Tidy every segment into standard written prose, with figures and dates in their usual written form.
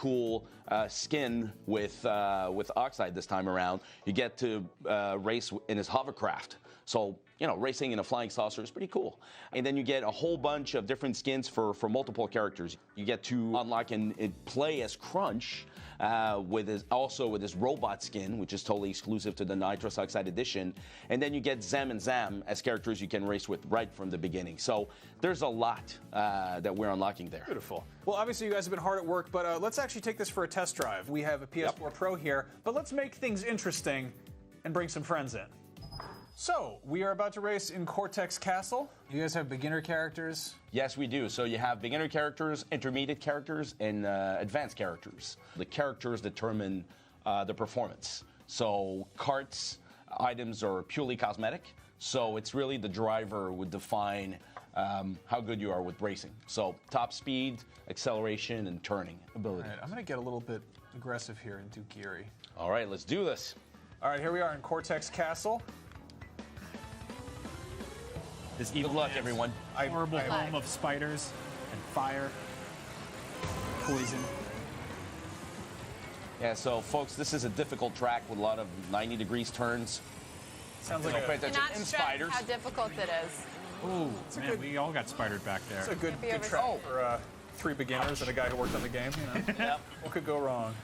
cool skin with Oxide this time around. You get to race in his hovercraft. So, you know, racing in a flying saucer is pretty cool. And then you get a whole bunch of different skins for multiple characters. You get to unlock and play as Crunch with his robot skin, which is totally exclusive to the Nitrous Oxide edition. And then you get Zem and Zam as characters you can race with right from the beginning. So there's a lot that we're unlocking there. Beautiful. Well, obviously you guys have been hard at work, but let's actually take this for a test drive. We have a PS4 Pro here, but let's make things interesting and bring some friends in. So, we are about to race in Cortex Castle. You guys have beginner characters? Yes, we do. So you have beginner characters, intermediate characters, and advanced characters. The characters determine the performance. So carts, items are purely cosmetic. So it's really the driver would define how good you are with racing. So top speed, acceleration, and turning ability. All right, I'm going to get a little bit aggressive here and do geary. All right, let's do this. All right, here we are in Cortex Castle. This evil Good luck, everyone. Horrible home of spiders and fire, poison. Yeah, so folks, this is a difficult track with a lot of 90 degrees turns. Sounds like pay attention. Not And stress spiders. how difficult it is. Ooh, man, we all got spidered back there. it's a good track for 3 beginners and a guy who worked on the game. You know? Yep. What could go wrong?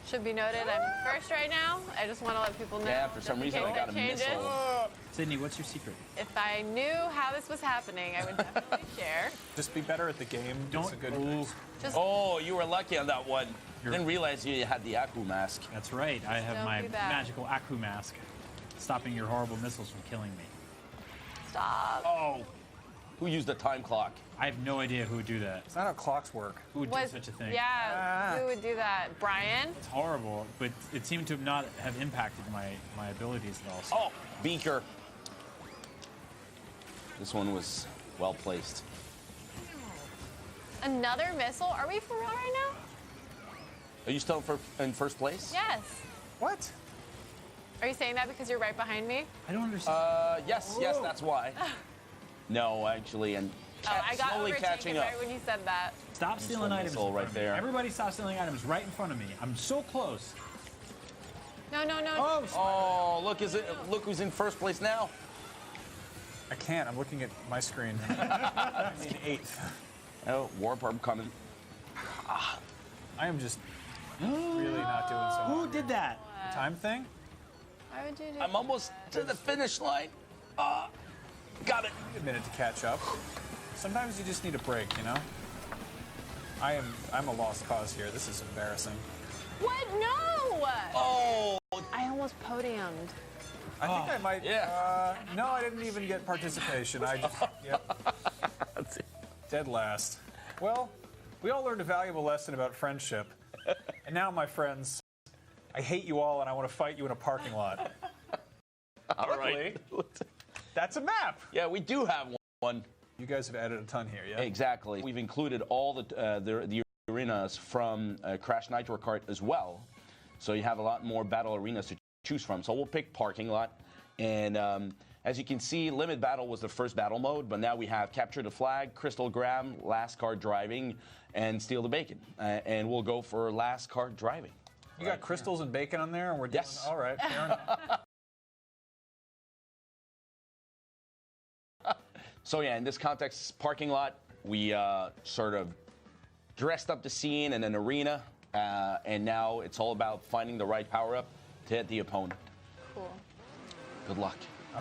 Should be noted, I'm first right now. I just want to let people know. Yeah, for some reason I got a changes. missile. Sydney, what's your secret? If I knew how this was happening, I would definitely share. Just be better at the game. Don't. It's a good Just Oh, you were lucky on that one. Didn't realize you had the Aku mask. That's right. I have Don't my do that. magical Aku mask, stopping your horrible missiles from killing me. stop. Oh, who used the time clock? I have no idea who would do that. It's not how clocks work. Who would do such a thing? Yeah, who would do that? Brian? It's horrible, but it seemed to not have impacted my abilities at all. So Oh, Beaker. This one was well placed. Another missile? Are we for real right now? Are you still in first place? Yes. What? Are you saying that because you're right behind me? I don't understand. Yes, that's why. No, actually, and I got slowly overtaken catching up. right when you said that. Stop stealing items missile in front right of me. there. Everybody stop stealing items right in front of me. I'm so close. No, no, no. Oh, Oh, look who's in first place now. I can't. I'm looking at my screen. I'm in 8th. Oh, Warp Orb coming. I am just really not doing so well. who did that? Time thing? Why would you do I'm almost to the finish line. Got it. A minute to catch up. Sometimes you just need a break, you know? I'm a lost cause here. This is embarrassing. What? No! Oh, I almost podiumed. I think I might. Yeah. No, I didn't even get participation. I just. Yep. Dead last. Well, we all learned a valuable lesson about friendship. And now, my friends, I hate you all and I want to fight you in a parking lot. all right. That's a map. Yeah, we do have one. You guys have added a ton here, yeah? Exactly. We've included all the arenas from Crash Nitro Kart as well. So you have a lot more battle arenas to choose from. So we'll pick parking lot. And as you can see, Limit Battle was the first battle mode, but now we have Capture the Flag, Crystal Grab, Last Car Driving, and Steal the Bacon. And we'll go for Last Car Driving. You got crystals and bacon on there, and we're doing. Yes. All right, fair enough. So yeah, in this context, parking lot, we sort of dressed up the scene in an arena, and now it's all about finding the right power-up to hit the opponent. Cool. Good luck.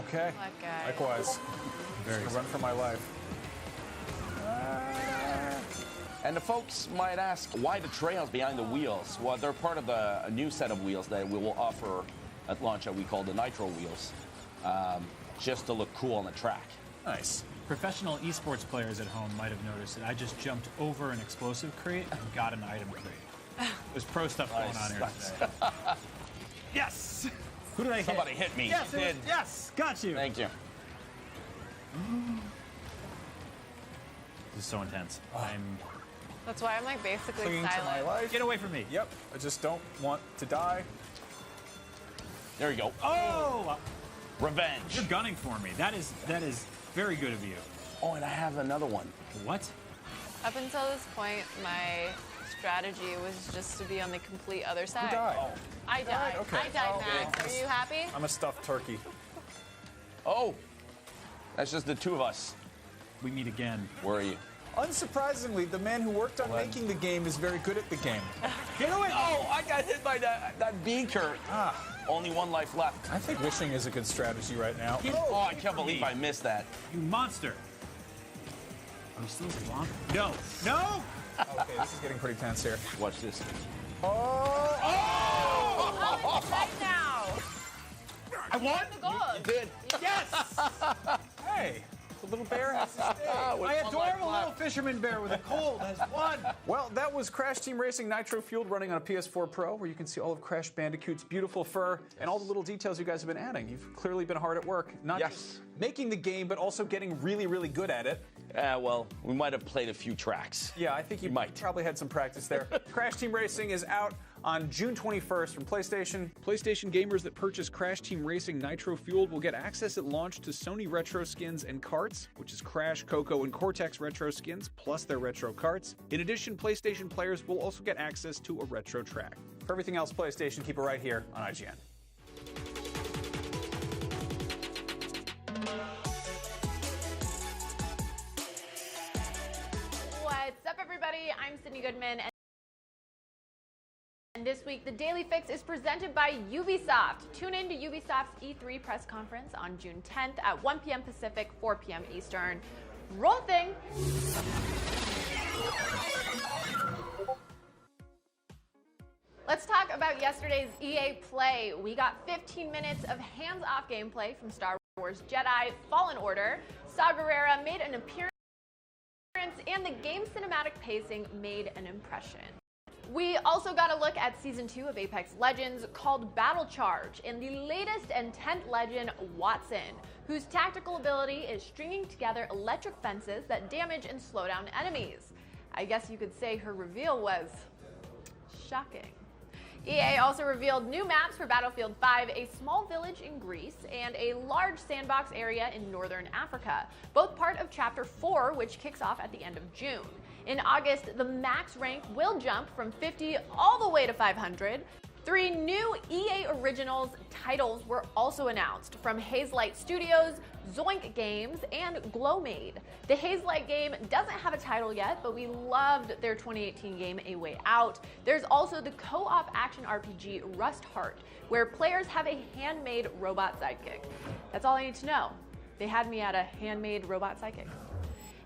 Okay. Luck, guys. Likewise. Very Just gonna run for my life. And the folks might ask, why the trails behind the wheels? Well, they're part of a new set of wheels that we will offer at launch that we call the Nitro wheels, just to look cool on the track. Nice. Professional esports players at home might have noticed that I just jumped over an explosive crate and got an item crate. There's pro stuff going on here today. Yes! Who did I hit? Somebody hit me. Yes, You it was, did. yes! Got you! Thank you. This is so intense. That's why I'm like basically Clinging to my silent. life. Get away from me. Yep. I just don't want to die. There you go. Oh! Revenge. You're gunning for me. That is very good of you. Oh, and I have another one. What? Up until this point, my strategy was just to be on the complete other side. Who died? I died. Okay. I died, Max. Are you happy? I'm a stuffed turkey. Oh, that's just the two of us. We meet again. Where are you? Unsurprisingly, the man who worked on making the game is very good at the game. Get away! Oh, I got hit by that beaker. Only one life left. I think wishing is a good strategy right now. Oh, I can't believe I missed that. You monster. Are we still long? No. No! Okay, this is getting pretty tense here. Watch this. Oh! Oh, it's right now. I won? The goal. You did. Yes! Hey, the little bear has his day. My adorable little fisherman bear with a cold has won. Well, that was Crash Team Racing Nitro-Fueled running on a PS4 Pro, where you can see all of Crash Bandicoot's beautiful fur and all the little details you guys have been adding. You've clearly been hard at work, not just making the game, but also getting really, really good at it. Well, we might have played a few tracks. Yeah, I think you probably had some practice there. Crash Team Racing is out on June 21st from PlayStation. PlayStation gamers that purchase Crash Team Racing Nitro-Fueled will get access at launch to Sony retro skins and carts, which is Crash, Coco, and Cortex retro skins, plus their retro carts. In addition, PlayStation players will also get access to a retro track. For everything else PlayStation, keep it right here on IGN. What's up, everybody? I'm Sydney Goodman. And this week, the Daily Fix is presented by Ubisoft. Tune in to Ubisoft's E3 press conference on June 10th at 1 p.m. Pacific, 4 p.m. Eastern. Roll thing! Let's talk about yesterday's EA Play. We got 15 minutes of hands-off gameplay from Star Wars Jedi Fallen Order. Saw Gerrera made an appearance, and the game's cinematic pacing made an impression. We also got a look at Season 2 of Apex Legends called Battle Charge, and the latest and 10th legend, Watson, whose tactical ability is stringing together electric fences that damage and slow down enemies. I guess you could say her reveal was shocking. EA also revealed new maps for Battlefield 5, a small village in Greece, and a large sandbox area in northern Africa, both part of Chapter 4, which kicks off at the end of June. In August, the max rank will jump from 50 all the way to 500. 3 new EA Originals titles were also announced from Hazelight Studios, Zoink Games, and Glowmade. The Hazelight game doesn't have a title yet, but we loved their 2018 game, A Way Out. There's also the co-op action RPG Rust Heart, where players have a handmade robot sidekick. That's all I need to know. They had me at a handmade robot sidekick.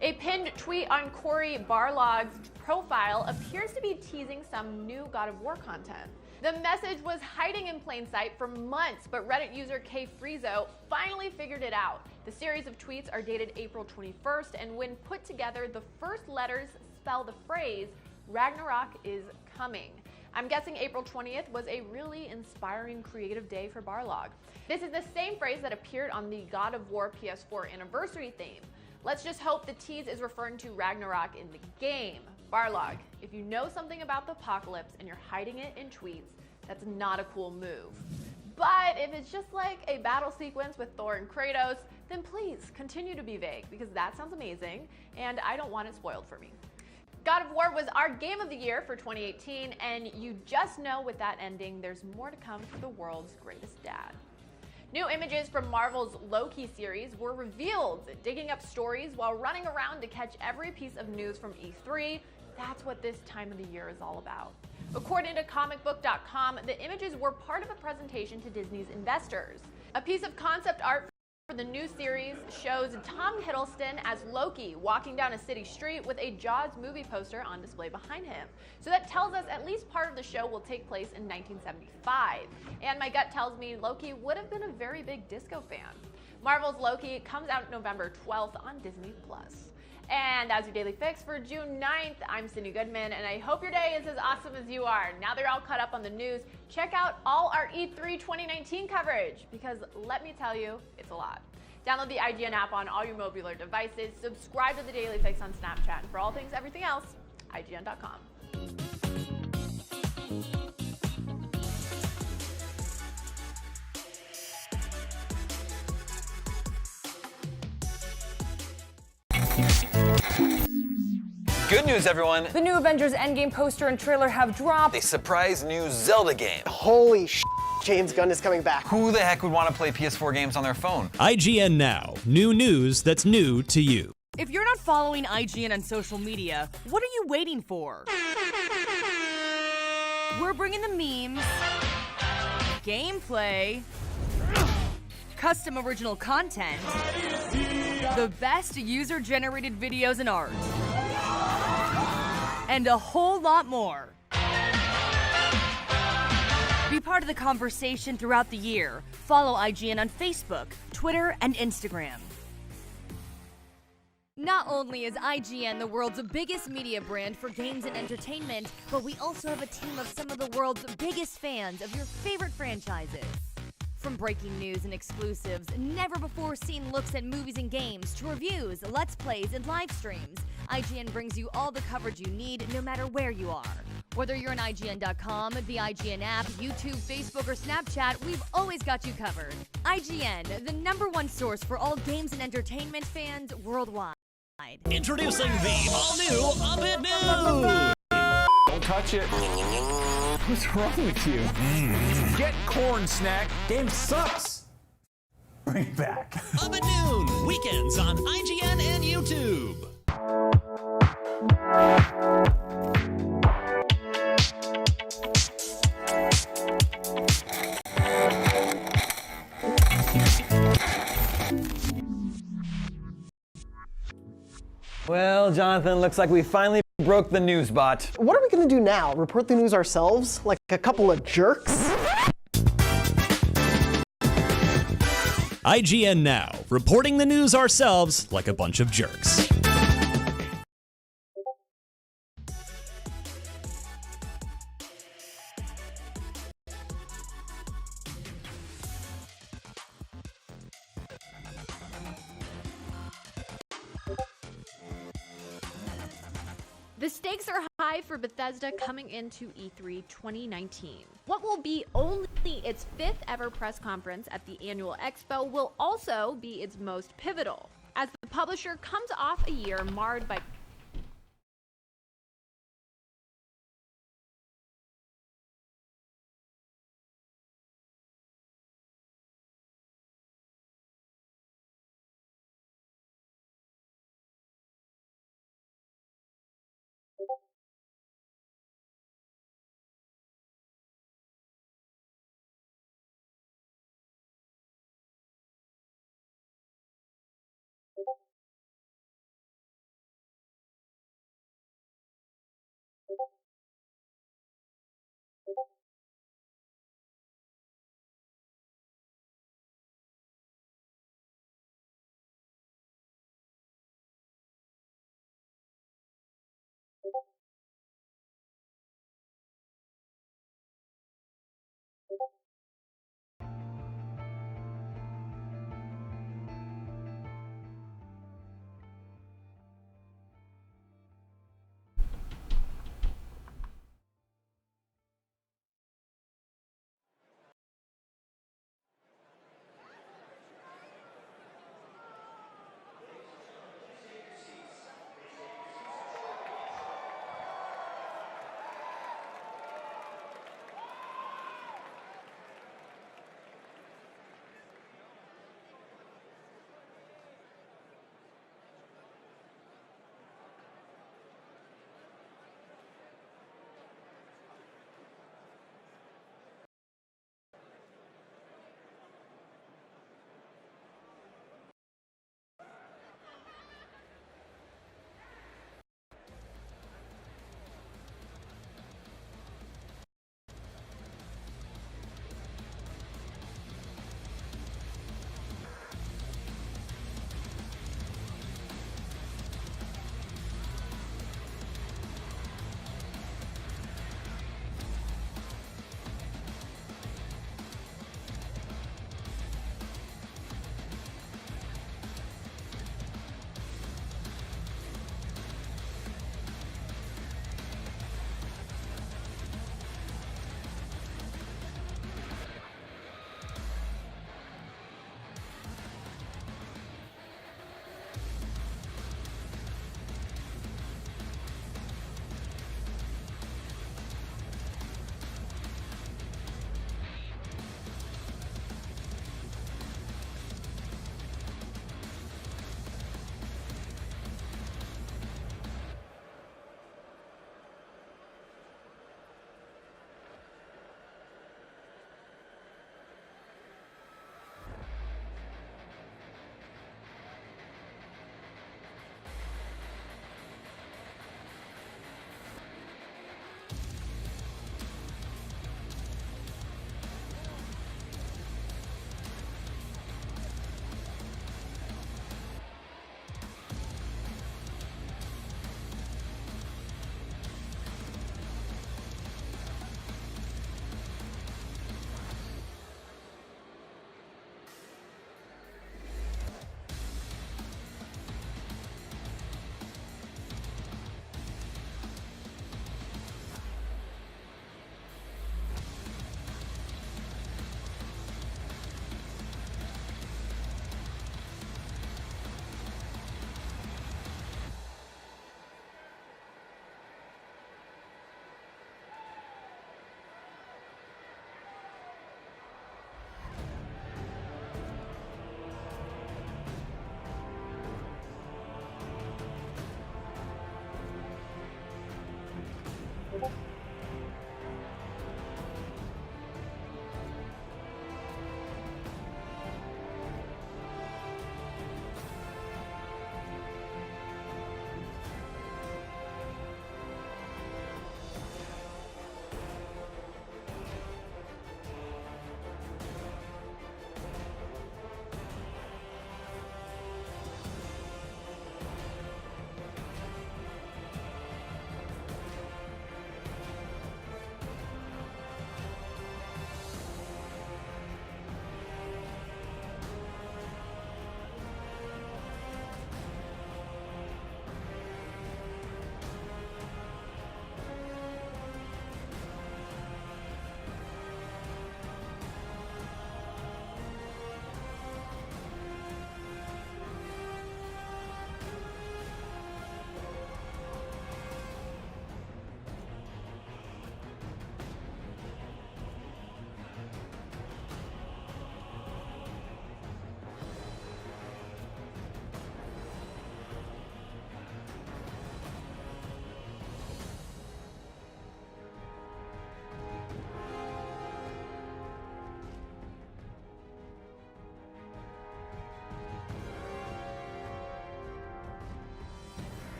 A pinned tweet on Cory Barlog's profile appears to be teasing some new God of War content. The message was hiding in plain sight for months, but Reddit user KFrizo finally figured it out. The series of tweets are dated April 21st, and when put together, the first letters spell the phrase, Ragnarok is coming. I'm guessing April 20th was a really inspiring creative day for Barlog. This is the same phrase that appeared on the God of War PS4 anniversary theme. Let's just hope the tease is referring to Ragnarok in the game. Barlog, if you know something about the apocalypse and you're hiding it in tweets, that's not a cool move. But if it's just like a battle sequence with Thor and Kratos, then please continue to be vague, because that sounds amazing, and I don't want it spoiled for me. God of War was our game of the year for 2018, and you just know with that ending, there's more to come for the world's greatest dad. New images from Marvel's Loki series were revealed, digging up stories while running around to catch every piece of news from E3. That's what this time of the year is all about. According to comicbook.com, the images were part of a presentation to Disney's investors. A piece of concept art for the new series shows Tom Hiddleston as Loki walking down a city street with a Jaws movie poster on display behind him. So that tells us at least part of the show will take place in 1975. And my gut tells me Loki would have been a very big disco fan. Marvel's Loki comes out November 12th on Disney+. And as your Daily Fix for June 9th, I'm Sydney Goodman, and I hope your day is as awesome as you are. Now that you're all caught up on the news, check out all our E3 2019 coverage, because let me tell you, it's a lot. Download the IGN app on all your mobile devices, subscribe to the Daily Fix on Snapchat, and for all things everything else, IGN.com. Good news, everyone. The new Avengers Endgame poster and trailer have dropped. A surprise new Zelda game. Holy sh**, James Gunn is coming back. Who the heck would want to play PS4 games on their phone? IGN Now. New news that's new to you. If you're not following IGN on social media, what are you waiting for? We're bringing the memes, gameplay, custom original content, the best user-generated videos and art, and a whole lot more. Be part of the conversation throughout the year. Follow IGN on Facebook, Twitter, and Instagram. Not only is IGN the world's biggest media brand for games and entertainment, but we also have a team of some of the world's biggest fans of your favorite franchises. From breaking news and exclusives, never-before-seen looks at movies and games, to reviews, let's plays, and live streams, IGN brings you all the coverage you need no matter where you are. Whether you're on IGN.com, the IGN app, YouTube, Facebook, or Snapchat, we've always got you covered. IGN, the #1 source for all games and entertainment fans worldwide. Introducing the all-new Up It News! Don't touch it. What's wrong with you? Get corn snack. Game sucks. Bring it back. Up at Noon, weekends on IGN and YouTube. Well, Jonathan, looks like we finally broke the news bot. What are we gonna do now? Report the news ourselves? Like a couple of jerks? IGN Now, reporting the news ourselves like a bunch of jerks. The stakes are high for Bethesda coming into E3 2019. What will be only its 5th ever press conference at the annual expo will also be its most pivotal, as the publisher comes off a year marred by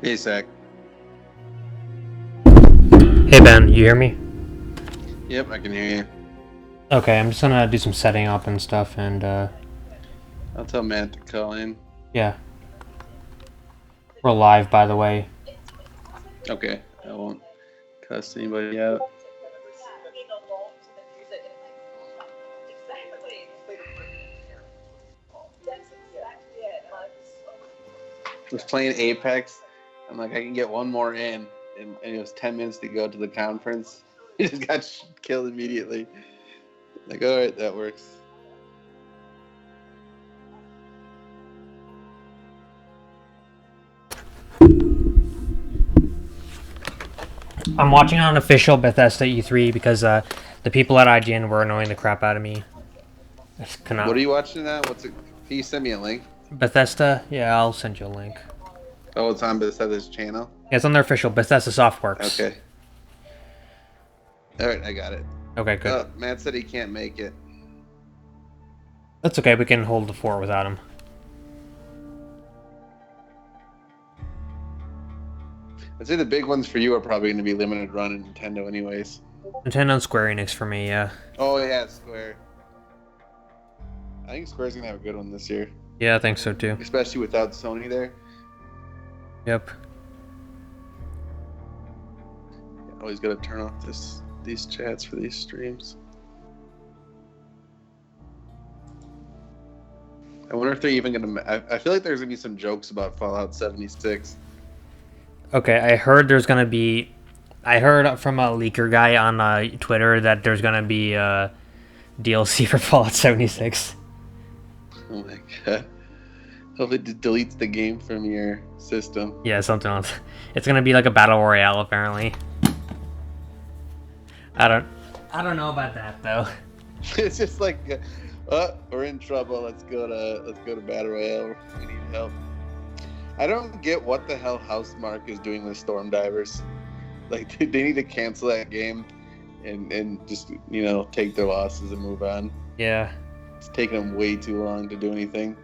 Hey, Zach. Hey Ben, you hear me? Yep, I can hear you. Okay, I'm just gonna do some setting up and stuff, and I'll tell Matt to call in. yeah. We're live, by the way. Okay, I won't cuss anybody out. I was playing Apex. I'm like, I can get one more in, and it was 10 minutes to go to the conference. He just got killed immediately. Like, all right, that works. I'm watching on official Bethesda E3 because the people at IGN were annoying the crap out of me. What are you watching now? What's it? Can you send me a link? Bethesda? Yeah, I'll send you a link. Oh, it's on Bethesda's channel? Yeah, it's on their official Bethesda Softworks. Okay. All right, I got it. Okay, good. Matt said he can't make it. That's okay, we can hold the fort without him. I'd say the big ones for you are probably going to be limited run and Nintendo anyways. Nintendo and Square Enix for me, yeah. Oh, yeah, Square. I think Square's going to have a good one this year. Yeah, I think so too. Especially without Sony there. Yep. Always got to turn off these chats for these streams. I wonder if they're even going to... I feel like there's going to be some jokes about Fallout 76. Okay, I heard there's gonna be... I heard from a leaker guy on Twitter that there's gonna be DLC for Fallout 76. Oh my god. Hope it deletes the game from your system. Yeah, something else. It's gonna be like a battle royale, apparently. I don't know about that though. It's just like, we're in trouble. Let's go to battle royale. We need help. I don't get what the hell Housemarque is doing with Storm Divers. Like, they need to cancel that game and just, take their losses and move on. Yeah. It's taking them way too long to do anything.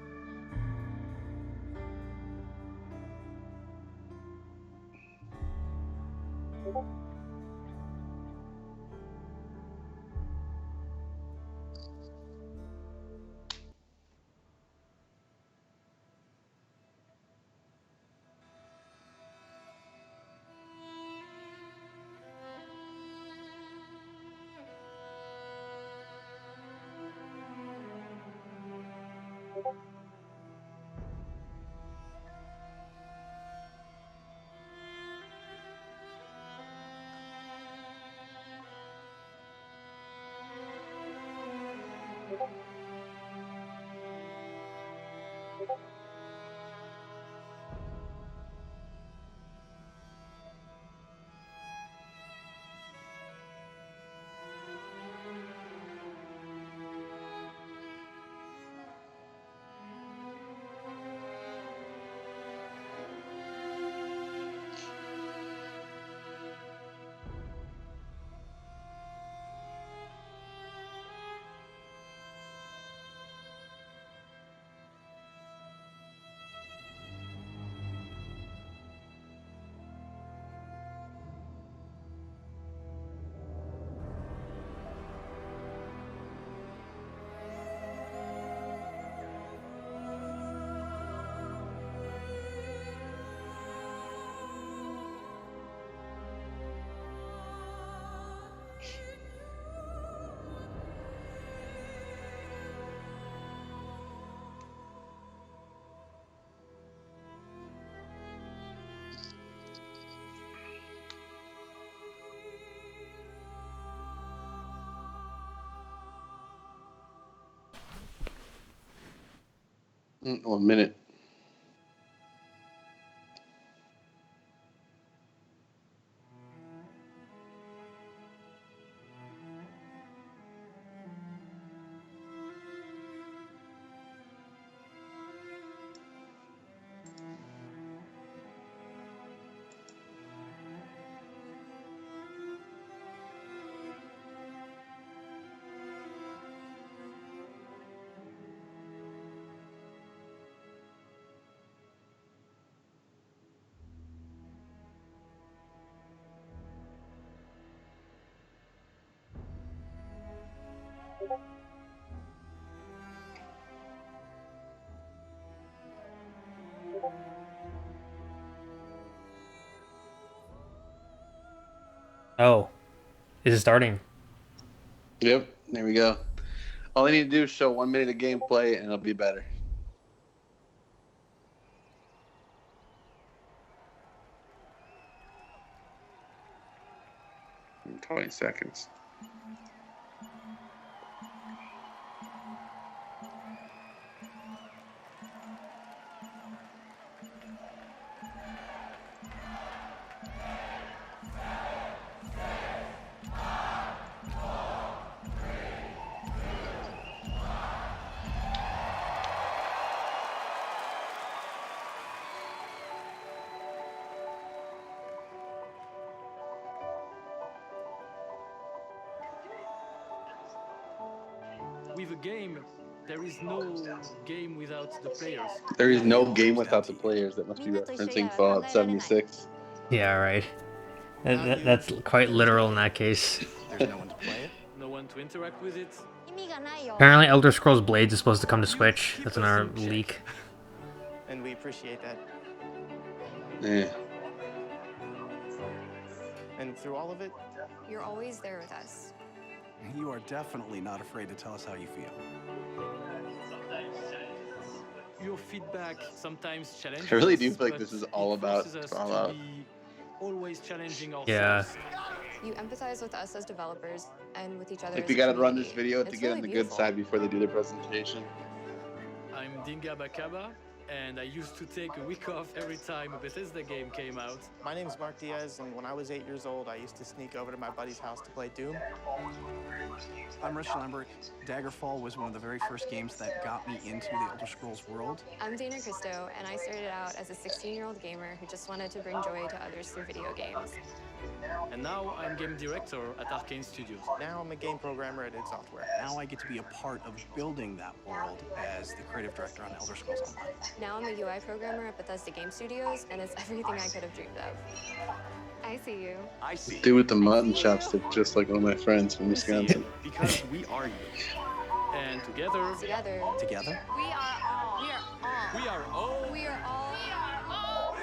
One minute. Oh, is it starting? Yep, there we go. All I need to do is show 1 minute of gameplay, and it'll be better. 20 seconds. With a game, there is no game without the players. There is no game without the players. That must be referencing Fallout 76. Yeah, right. That's quite literal in that case. There's no one to play it, no one to interact with it. Apparently, Elder Scrolls Blades is supposed to come to Switch. That's another leak. And we appreciate that. Yeah. And through all of it, you're always there with us. You are definitely not afraid to tell us how you feel. Your feedback sometimes challenges. I really do feel like this is all about us Fallout. to be always challenging ourselves. Yeah. You empathize with us as developers and with each other. Like as we a gotta run community. this video to It's get on really the good beautiful. side before they do their presentation. I'm Dinga Bakaba, and I used to take a week off every time a Bethesda game came out. My name's Mark Diaz, and when I was 8 years old, I used to sneak over to my buddy's house to play Doom. I'm Rich Lambert. Daggerfall was one of the very first games that got me into the Elder Scrolls world. I'm Dana Christo, and I started out as a 16-year-old gamer who just wanted to bring joy to others through video games. And now I'm game director at Arcane Studios. Now I'm a game programmer at id Software. Now I get to be a part of building that world as the creative director on Elder Scrolls Online. Now I'm a UI programmer at Bethesda Game Studios, and it's everything I could have dreamed of. I see you. I see. Dude with the mutton chopstick, just like one of my friends from Wisconsin. Because we are you. And together. Together. Together? We are all. We are all. We are all. We are all. We are all.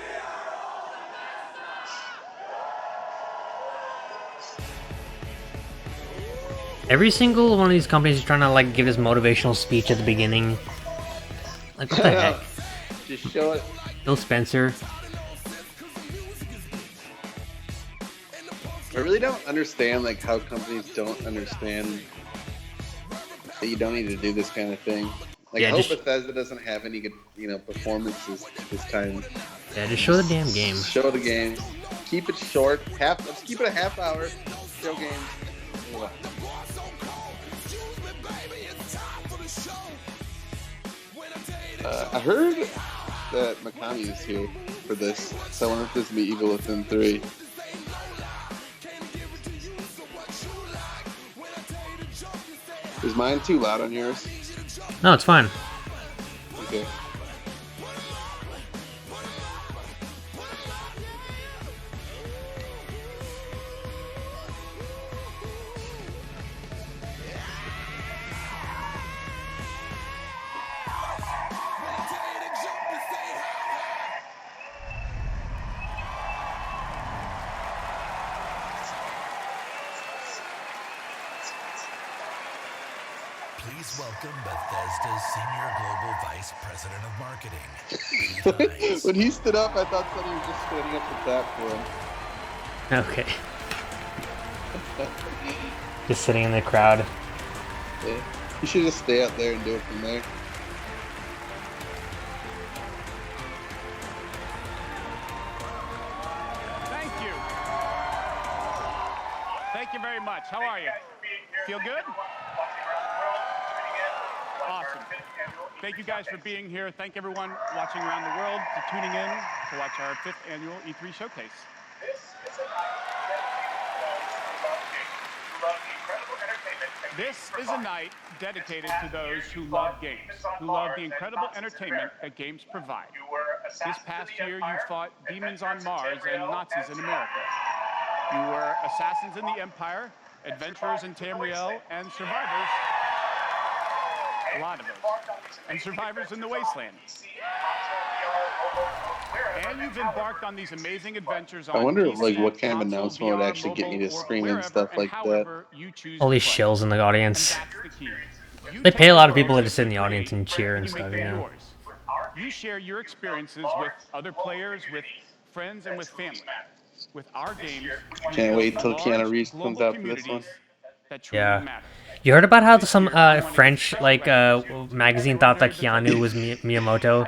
Every single one of these companies is trying to like give this motivational speech at the beginning. Like what the heck? Just show it. Phil Spencer. I really don't understand like how companies don't understand that you don't need to do this kind of thing. Like Yeah, I hope just- Bethesda doesn't have any good, performances this time. Yeah, just show the damn game. Show the game. Keep it short. Let's keep it a half hour. Show games. Ugh. I heard that Mikami is here for this, so I wonder if this will be Evil Within 3. Is mine too loud on yours? No, it's fine. Okay. Please welcome Bethesda's Senior Global Vice President of Marketing. When he stood up, I thought somebody was just standing up the platform. Okay. Just sitting in the crowd. Yeah. You should just stay out there and do it from there. Thank you. Thank you very much. How are you? Feel good? Awesome. Thank you guys for being here. Thank everyone watching around the world for tuning in to watch our 5th annual E3 showcase. This is a night dedicated to those who love games, who love the incredible entertainment that games provide. This past year, you fought demons on Mars and Nazis in America. You were assassins in the Empire, adventurers in Tamriel, and survivors, a lot of those, and survivors in the Wasteland. And you've embarked on these amazing adventures I on wonder PC, like what kind of console, announcement would VR, actually get me to mobile, or stream and wherever stuff and like that. however you choose All to these play. shills in the audience. And that's the key. You They take pay a lot of the people to program just sit in the you audience and create, cheer and you make stuff, it you know. yours. You share your experiences with other players, with friends, and with family. With our games, Can't wait till Keanu large Reeves comes global out for this one. communities that truly Yeah. matter. You heard about how some French magazine thought that Keanu was Miyamoto?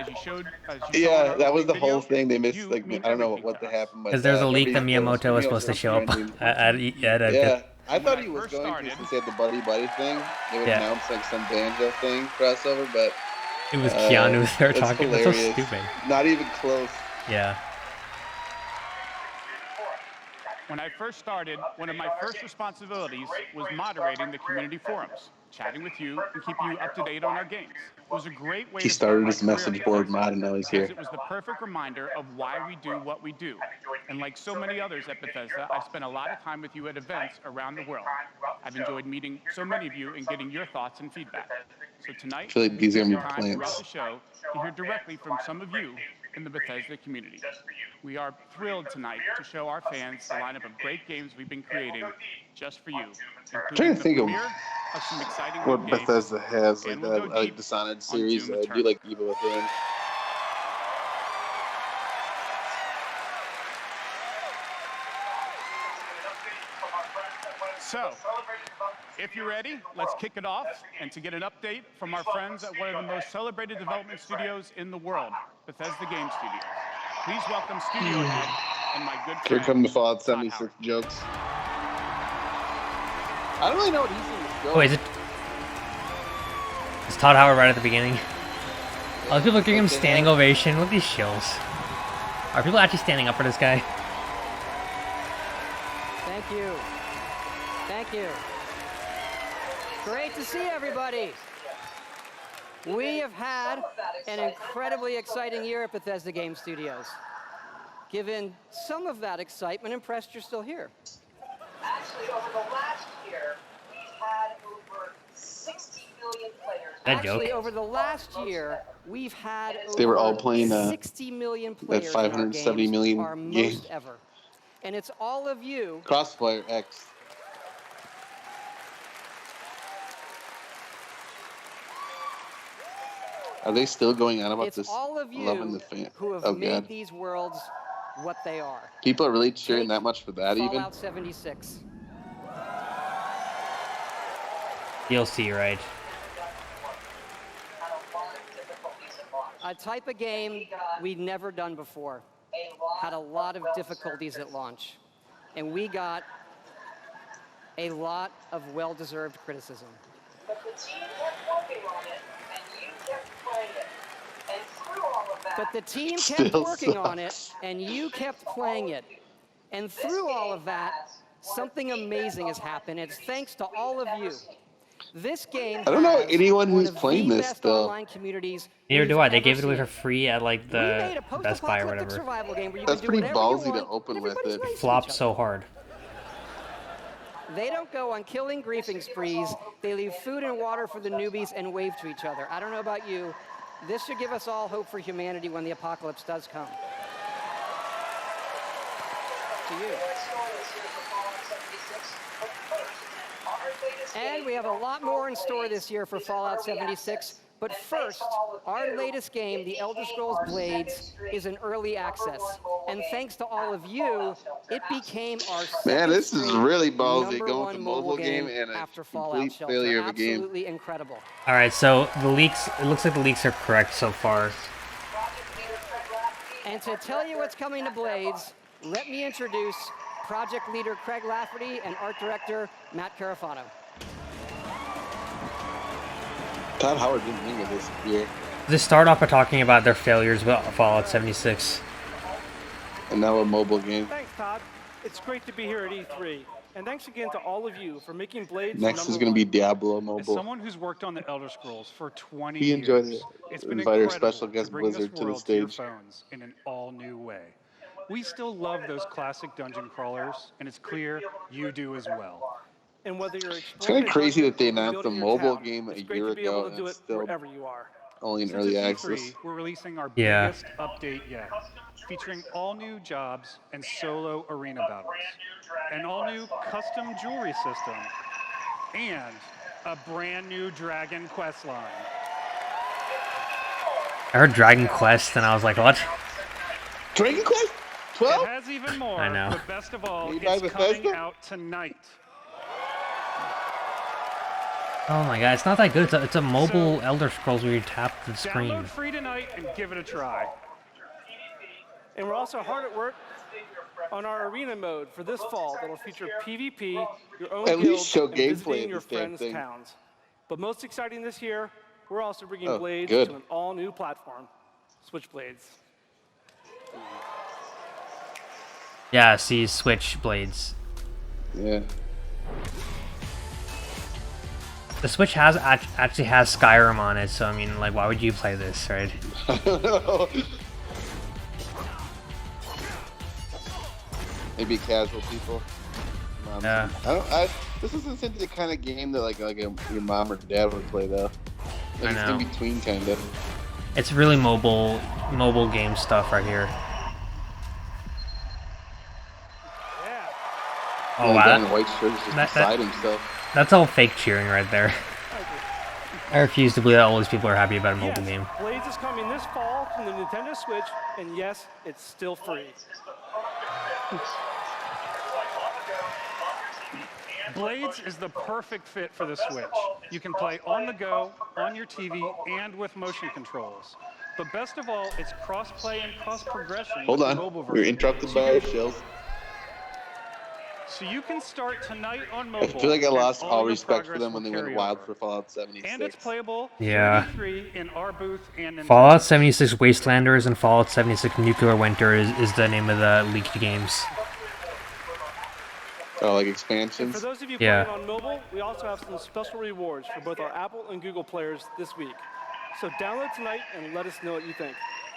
Yeah, that was the whole thing. They missed like I don't know what happened, but Because there's a leak that everybody Miyamoto was supposed to show up at Yeah, I thought he was going to since they had the buddy thing. They would announce like some banjo thing crossover, but it was Keanu they were it's talking. That's hilarious. so stupid. Not even close. Yeah. When I first started, one of my first responsibilities was moderating the community forums, chatting with you, and keeping you up to date on our games. It was a great way He to start started my his career message at board Bethesda, mod and now he's here. because it was the perfect reminder of why we do what we do. And like so many others at Bethesda, I've spent a lot of time with you at events around the world. I've enjoyed meeting so many of you and getting your thoughts and feedback. So tonight, I feel like these are gonna be time plants. throughout the show to hear directly from some of you in the Bethesda community. We are thrilled tonight to show our fans the lineup of great games we've been creating just for you, I'm trying to think of some exciting what new games. Bethesda has like And we'll that. go I like deep Dishonored on series. Doom I do Eternal. like Evil Within. So, if you're ready, let's kick it off. And to get an update from our friends at one of the most celebrated development studios in the world, Bethesda Game Studios. Please welcome studio head and my good Here friend, come the Fallout Todd 76 Howard. jokes. I don't really know what he's in this joke. Oh, is it? Is Todd Howard right at the beginning? A lot of people are giving him standing ovation. Look at these shills. Are people actually standing up for this guy? Thank you. Thank you. Great to see everybody. We have had an incredibly exciting year at Bethesda Game Studios. Given some of that excitement, impressed you're still here. Actually, over the last year, we've had over 60 million players. Actually, over the last year, we've had They were all over playing 60 million players that 570 in our million games, our game. most ever. And it's all of you. Crossfire X. Are they still going on about It's this all of you loving the fan? who have Oh made god. these worlds what they are. People are really cheering that much for that even? Fallout 76. DLC, right? A type of game we'd never done before. Had a lot of difficulties at launch. And we got a lot of well-deserved criticism. But the team kept working on it, and you kept playing it. And through all of that, But the team kept Still working on sucks. it, and you kept playing it. And through all of that, something amazing has happened. It's thanks to all of you. This game I don't know has anyone one who's of playing the this best though. online communities Neither we've do I. They ever gave it away seen. for free at like We the made a Best Buy or post-apocalyptic whatever. survival game where you That's can do pretty whatever you ballsy to want, open and with everybody's it. nice to each Flopped other. so hard. They don't go on killing griefing sprees. They leave food and water for the newbies and wave to each other. I don't know about you. This should give us all hope for humanity when the apocalypse does come. To you. And we have a lot more in store this year for Fallout 76. But first, our latest game, The Elder Scrolls Blades, is in early access. And thanks to all of you, it became our Man, this is second really straight ballsy number going one with the mobile game game and a after Fallout complete Shelter. failure of a game. Absolutely incredible. All right, so the leaks. It looks like the leaks are correct so far. And to tell you what's coming to Blades, let me introduce project leader Craig Lafferty and art director Matt Carafano. Todd Howard didn't think of this year. They start off by talking about their failures with Fallout 76. And now a mobile game. Thanks, Todd. It's great to be here at E3. And thanks again to all of you for making Blades Next is going to be Diablo As mobile. someone who's worked on the Elder Scrolls for 20 We years, enjoyed it. it's been Invite our incredible special guest to bring Blizzard this to the world to your stage. phones in an all-new way. We still love those classic dungeon crawlers, and it's clear you do as well. And whether you're It's kind of crazy that they announced a building your mobile town, game a it's great year to be able ago to do and it it's still wherever you are. only in Since early it's access. E3, we're releasing our Yeah. biggest update yet, featuring all new jobs and solo arena battles, an all new custom jewelry system, and a brand new Dragon Quest line. I heard Dragon Quest and I was like, what? Dragon Quest 12? It has even more, I know. but best of all, Made by it's coming Bethesda? out tonight. Oh my god, it's not that good. It's a mobile Elder Scrolls where you tap the screen. Download free tonight and give it a try. And we're also hard at work on our arena mode for this fall that'll feature PvP, your own At least guilds, show and gameplay visiting of your this damn friends' thing. towns. But most exciting this year, we're also bringing Oh, Blades good. to an all-new platform, Switchblades. Yeah, see, Switch blades. Yeah. The Switch actually has Skyrim on it, so I mean, like, why would you play this, right? I don't know. Maybe casual people. Moms. Yeah. This isn't the kind of game that like your mom or dad would play though. Like I it's know. in between kind of. It's really mobile game stuff right here. Oh The wow, guy in the white shirt is just beside himself. That's all fake cheering right there. I refuse to believe that all these people are happy about a mobile game. Blades is coming this fall to the Nintendo Switch, and yes, it's still free. Blades is the perfect fit for the Switch. You can play on the go, on your TV, and with motion controls. But best of all, it's cross-play and cross-progression. Hold with the on, mobile we were version. interrupted by our shells. So you can start tonight on I mobile. feel like I and lost all your respect for progress them when will they went carry wild over. for Fallout 76. And it's playable Yeah. 33 in our booth and in Fallout 76 Wastelanders and Fallout 76 Nuclear Winter is the name of the leaked games. Oh, like And expansions? for those of you Yeah. playing on mobile, we also have some special rewards for both our Apple and Google players this week. So download tonight and let us know what you think.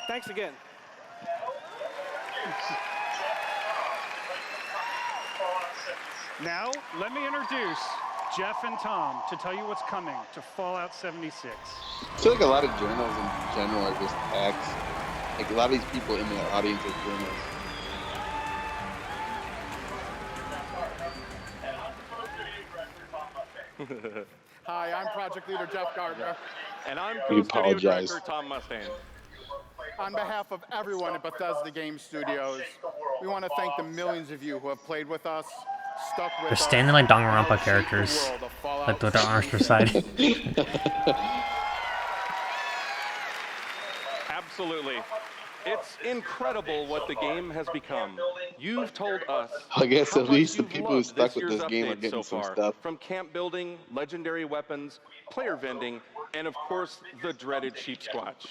Thanks again. Now, let me introduce Jeff and Tom to tell you what's coming to Fallout 76. I feel like a lot of journals in general are just acts. Like a lot of these people in the audience are journals. Hi, I'm Project Leader Jeff Gardner. And I'm We Co-Studio apologize. Director Tom Mustaine. On behalf of everyone at Bethesda Game Studios, we want to thank the millions of you who have played with us, stuck with They're us, standing like and Danganronpa helped shape the characters, world of Fallout like with their arms to the 76. side. Absolutely. It's incredible what the game has become. You've told us I guess how at least the much people who you've stuck loved with year's this game are updates getting so some far. stuff. From camp building, legendary weapons, player vending, and of course, the dreaded sheep squatch.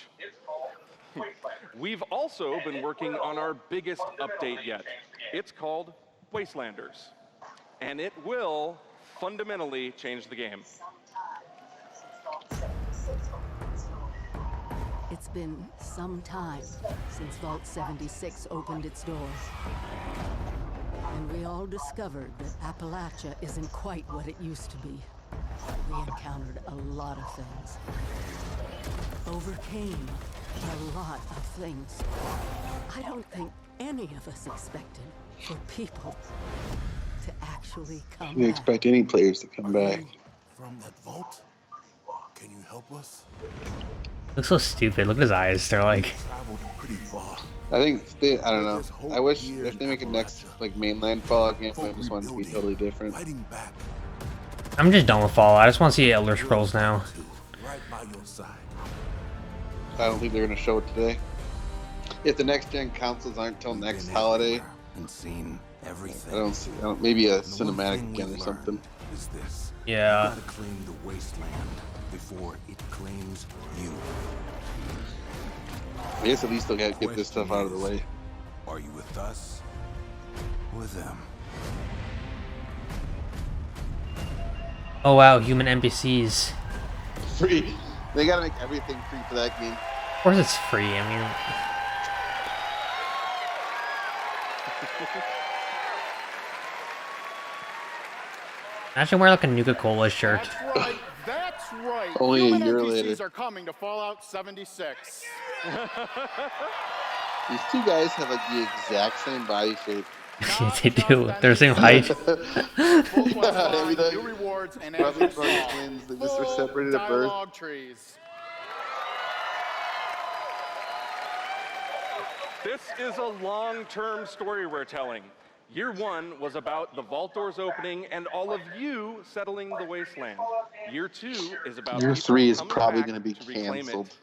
We've also been working on our biggest update yet. It's called Wastelanders. And it will fundamentally change the game. It's been some time since Vault 76 opened its doors. And we all discovered that Appalachia isn't quite what it used to be. We encountered a lot of things. Overcame a lot of things. I don't think any of us expected for people to actually come You back. expect any players to come back. From that vault? Can you help us? Looks so stupid. Look at his eyes. They're like. I think I don't know. I wish if they make a next like mainland Fallout game, I just want it to be totally different. I'm just done with Fallout. I just want to see Elder Scrolls now. I don't think they're gonna show it today. If the next gen consoles aren't till next holiday, I don't see. Maybe a cinematic again or something. Is this? Yeah. You gotta claim the wasteland before it claims you. I guess at least they'll get this stuff out of the way. Are you with us? Or them? Oh wow, human NPCs. Free. They gotta make everything free for that game. Of course it's free. I mean. Imagine wearing like a Nuka-Cola shirt. That's right. Only a Human year NPCs later. are coming to Fallout 76. These two guys have like the exact same body shape. They do. They're the same height. New rewards and as Brother you Bug saw, twins. They just were full separated at birth. dialogue trees. This is a long-term story we're telling. Year 1 was about the vault doors opening and all of you settling the wasteland. Year 2 is about Year people 3 is coming probably back going to be reclaim it. canceled.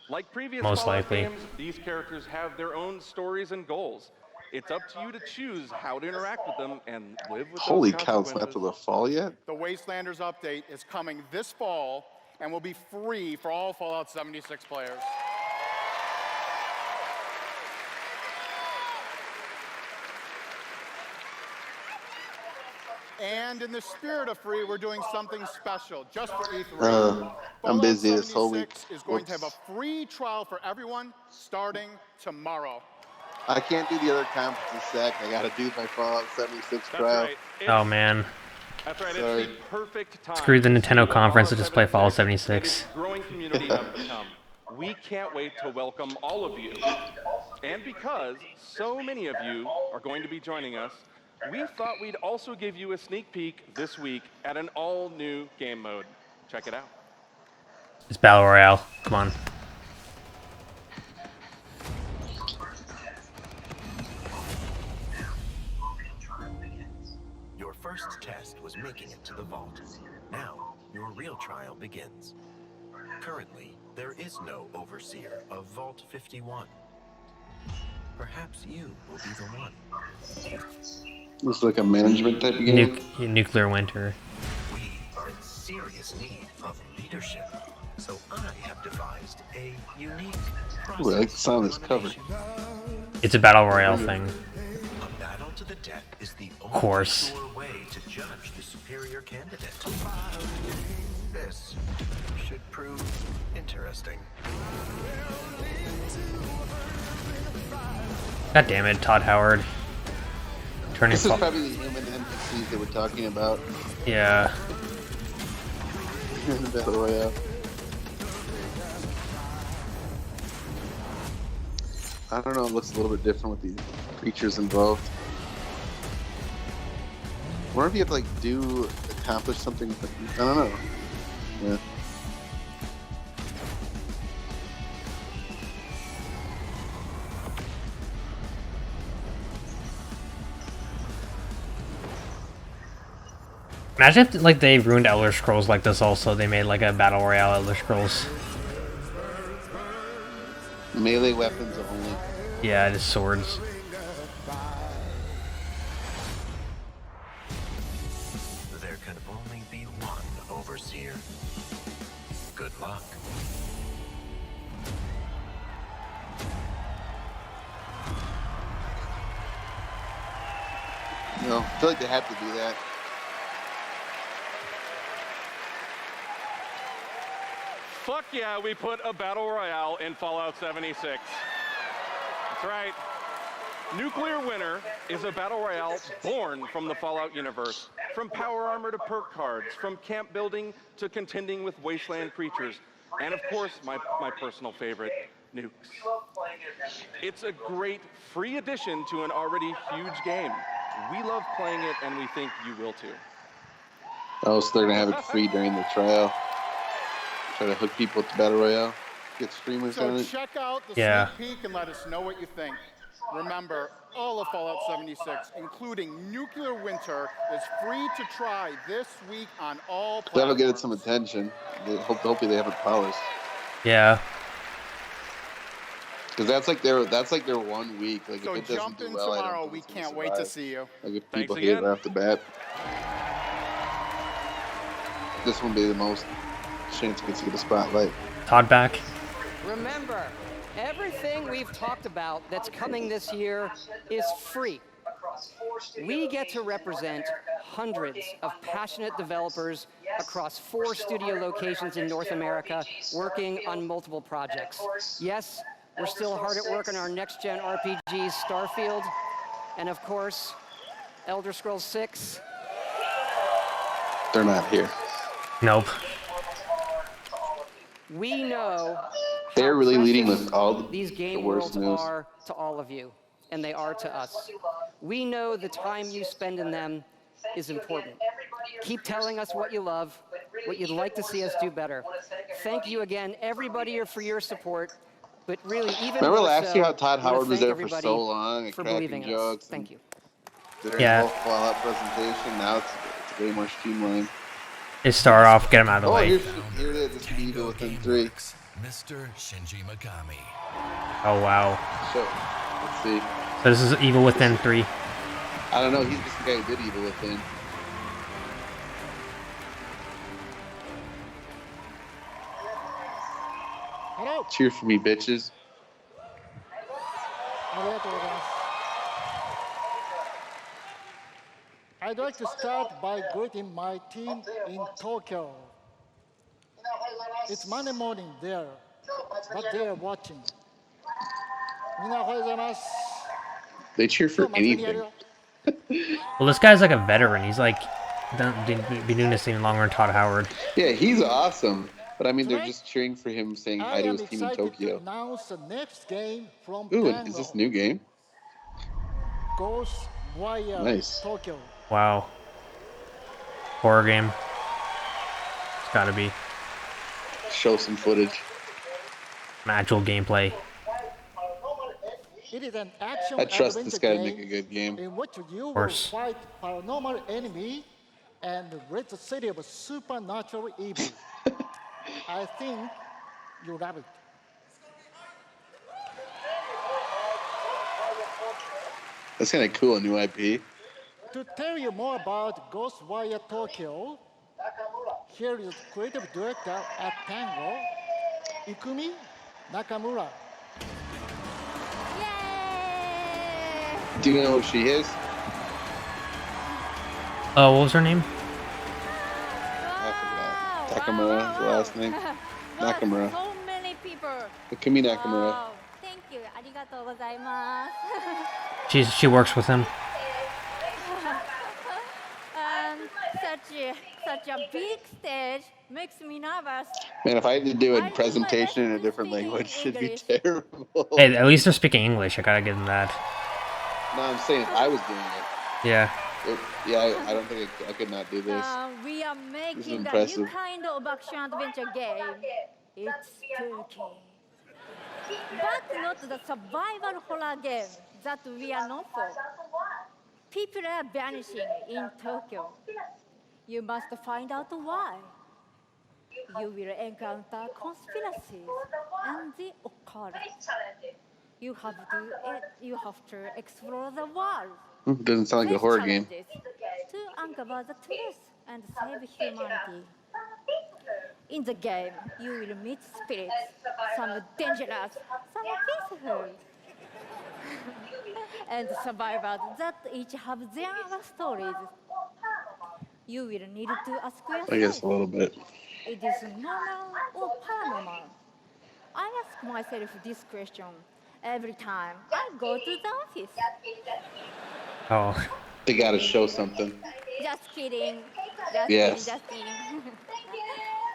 Like previous Most Fallout likely. games, these characters have their own stories and goals. It's up to you to choose how to interact with them and live with Holy those cow, it's not consequences. to the fall yet? The Wastelanders update is coming this fall and will be free for all Fallout 76 players. And in the spirit of free, we're doing something special just for E3. I'm busy this whole week. Is going to have a free trial for everyone starting tomorrow. I can't do the other conferences, Zach. I got to do my Fallout 76 trial. Right. Oh man. That's right. Sorry. It's the perfect time. Screw the to Nintendo see conference to what just play Fallout and 76. its growing community have become. We can't wait to welcome all of you. And because so many of you are going to be joining us, we thought we'd also give you a sneak peek this week at an all-new game mode. Check it out. It's Battle Royale. Come on. Your first test was making it to the vault. Now, your real trial begins. Currently, there is no overseer of Vault 51. Perhaps you will be the one. Looks like a management type of game. Nuclear winter. We are in serious need of leadership, so I have devised a unique process. Ooh, I like the sound of this cover. It's a Battle Royale thing. A battle to the death is the Of course. only sure way to judge the superior candidate. This should prove interesting. God damn it, Todd Howard. Turning This is probably the human NPCs they were talking about. Yeah. In the Battle Royale. I don't know, it looks a little bit different with the creatures involved. I wonder if you have to like accomplish something. I don't know. Yeah. Imagine if like they ruined Elder Scrolls like this also. They made like a Battle Royale Elder Scrolls. Melee weapons only. Yeah, just swords. There can only be one overseer. Good luck. No, I feel like they have to do that. Fuck yeah, we put a battle royale in Fallout 76. That's right. Nuclear Winter is a battle royale born from the Fallout universe. From power armor to perk cards, from camp building to contending with wasteland creatures, and of course, my personal favorite, nukes. It's a great free addition to an already huge game. We love playing it, and we think you will too. Oh, so they're gonna have it free during the trial. Try to hook people with the Battle Royale. Get streamers on So it. check out the sneak peek and let us know what you think. Remember, all of Fallout 76, including Nuclear Winter, is free to try this week on all That'll platforms. get it some attention. Hopefully they have it polished. Yeah. Because that's like their 1 week. Like So if it doesn't jump do in well, I don't tomorrow. think We it's gonna can't wait to survive. see you. Like if Thanks people hate it again. right off the bat. This one will be the most chance gets to get a spotlight. Todd back. Remember, everything we've talked about that's coming this year is free. We get to represent hundreds of passionate developers across 4 studio locations in North America working on multiple projects. Yes, we're still hard at work on our next-gen RPGs, Starfield, and of course, Elder Scrolls 6. They're not here. Nope. We know They're how really leading precious with all these the game worst worlds news. are to all of you, and they are to us. We know the time you spend in them is important. Keep telling us what you love, what you'd like to see us do better. Thank you again, everybody, for your support. But really, even Remember more last year how so, Todd I wanna Howard was thank there for everybody so long and for cracking believing in us. jokes? Thank you. During Yeah. the whole Fallout presentation, now it's way more streamlined. They start off, get him out of the Oh, way. here it is. This is Evil Within 3. Mr. Shinji Mikami. Oh wow. So, let's see. So this is Evil Within 3. I don't know. He's just the guy who did Evil Within. Hello. Cheer for me, bitches. I'd like to start by greeting my team in Tokyo. It's Monday morning there, but they are watching. They cheer for anything. Well, this guy's like a veteran. He's like been doing this even longer than Todd Howard. Yeah, he's awesome. But I mean, they're just cheering for him, saying hi I to am his team in excited to Tokyo. announce the next game from Ooh, Tango. is this a new game? Ghost Wire Nice. Tokyo. Wow. Horror game. It's gotta be. Show some footage. Some actual gameplay. It is an action I trust this adventure guy to game make a good game. in which you will course. fight paranormal enemy and rid the city of supernatural evil. I think you love it. That's kind of cool, a new IP. To tell you more about Ghostwire Tokyo, here is creative director at Tango, Ikumi Nakamura. Do you know who she is? Oh, what was her name? I forgot. Takamura, is the last name. Nakamura. So many people. Ikumi Nakamura. Wow. Thank you. Arigatou gozaimasu. She works with him. Such a big stage makes me nervous. Man, if I had to do a presentation in a different language, it'd be terrible. Hey, at least they're speaking English. I gotta give them that. No, I'm saying if I was doing it. Yeah. I don't think I could not do this. We are This is making a new impressive. kind of action adventure game. It's spooky. But not the survival horror game that we are known for. People are vanishing in Tokyo. You must find out why. You will encounter conspiracies and the occult. You have to explore the world. Doesn't sound like a horror game. To uncover the truth and save humanity. In the game, you will meet spirits, some dangerous, some peaceful, and survivors that each have their stories. You will need to ask yourself, I guess a little bit. it is normal or paranormal? I ask myself this question every time I go to the office. Oh. They gotta show something. Just kidding. Just Yes. kidding. Just kidding.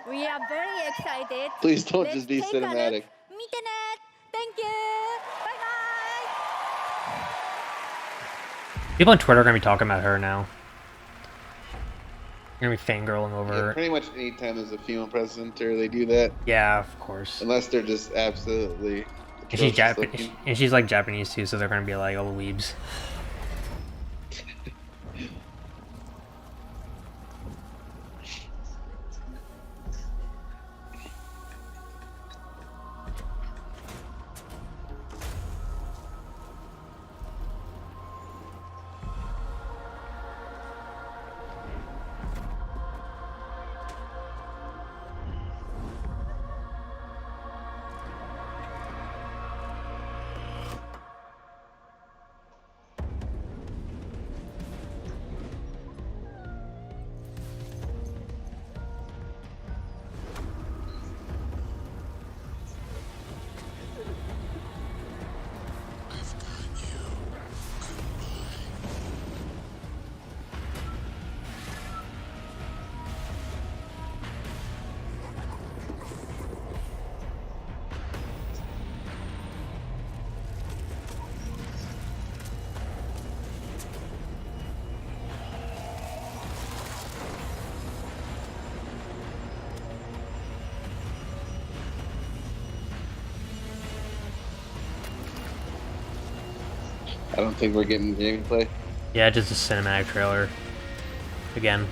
We are very excited. Please don't Let's just be take a look. cinematic. Meet it. Thank you. Bye bye. People on Twitter are gonna be talking about her now. They're gonna be fangirling over Yeah, her. pretty much anytime there's a female presenter, they do that. Yeah, of course. Unless they're just absolutely. And she's atrocious Japanese, looking. and she's like Japanese too, so they're gonna be like all weebs. I don't think we're getting gameplay. Yeah, just a cinematic trailer. Again.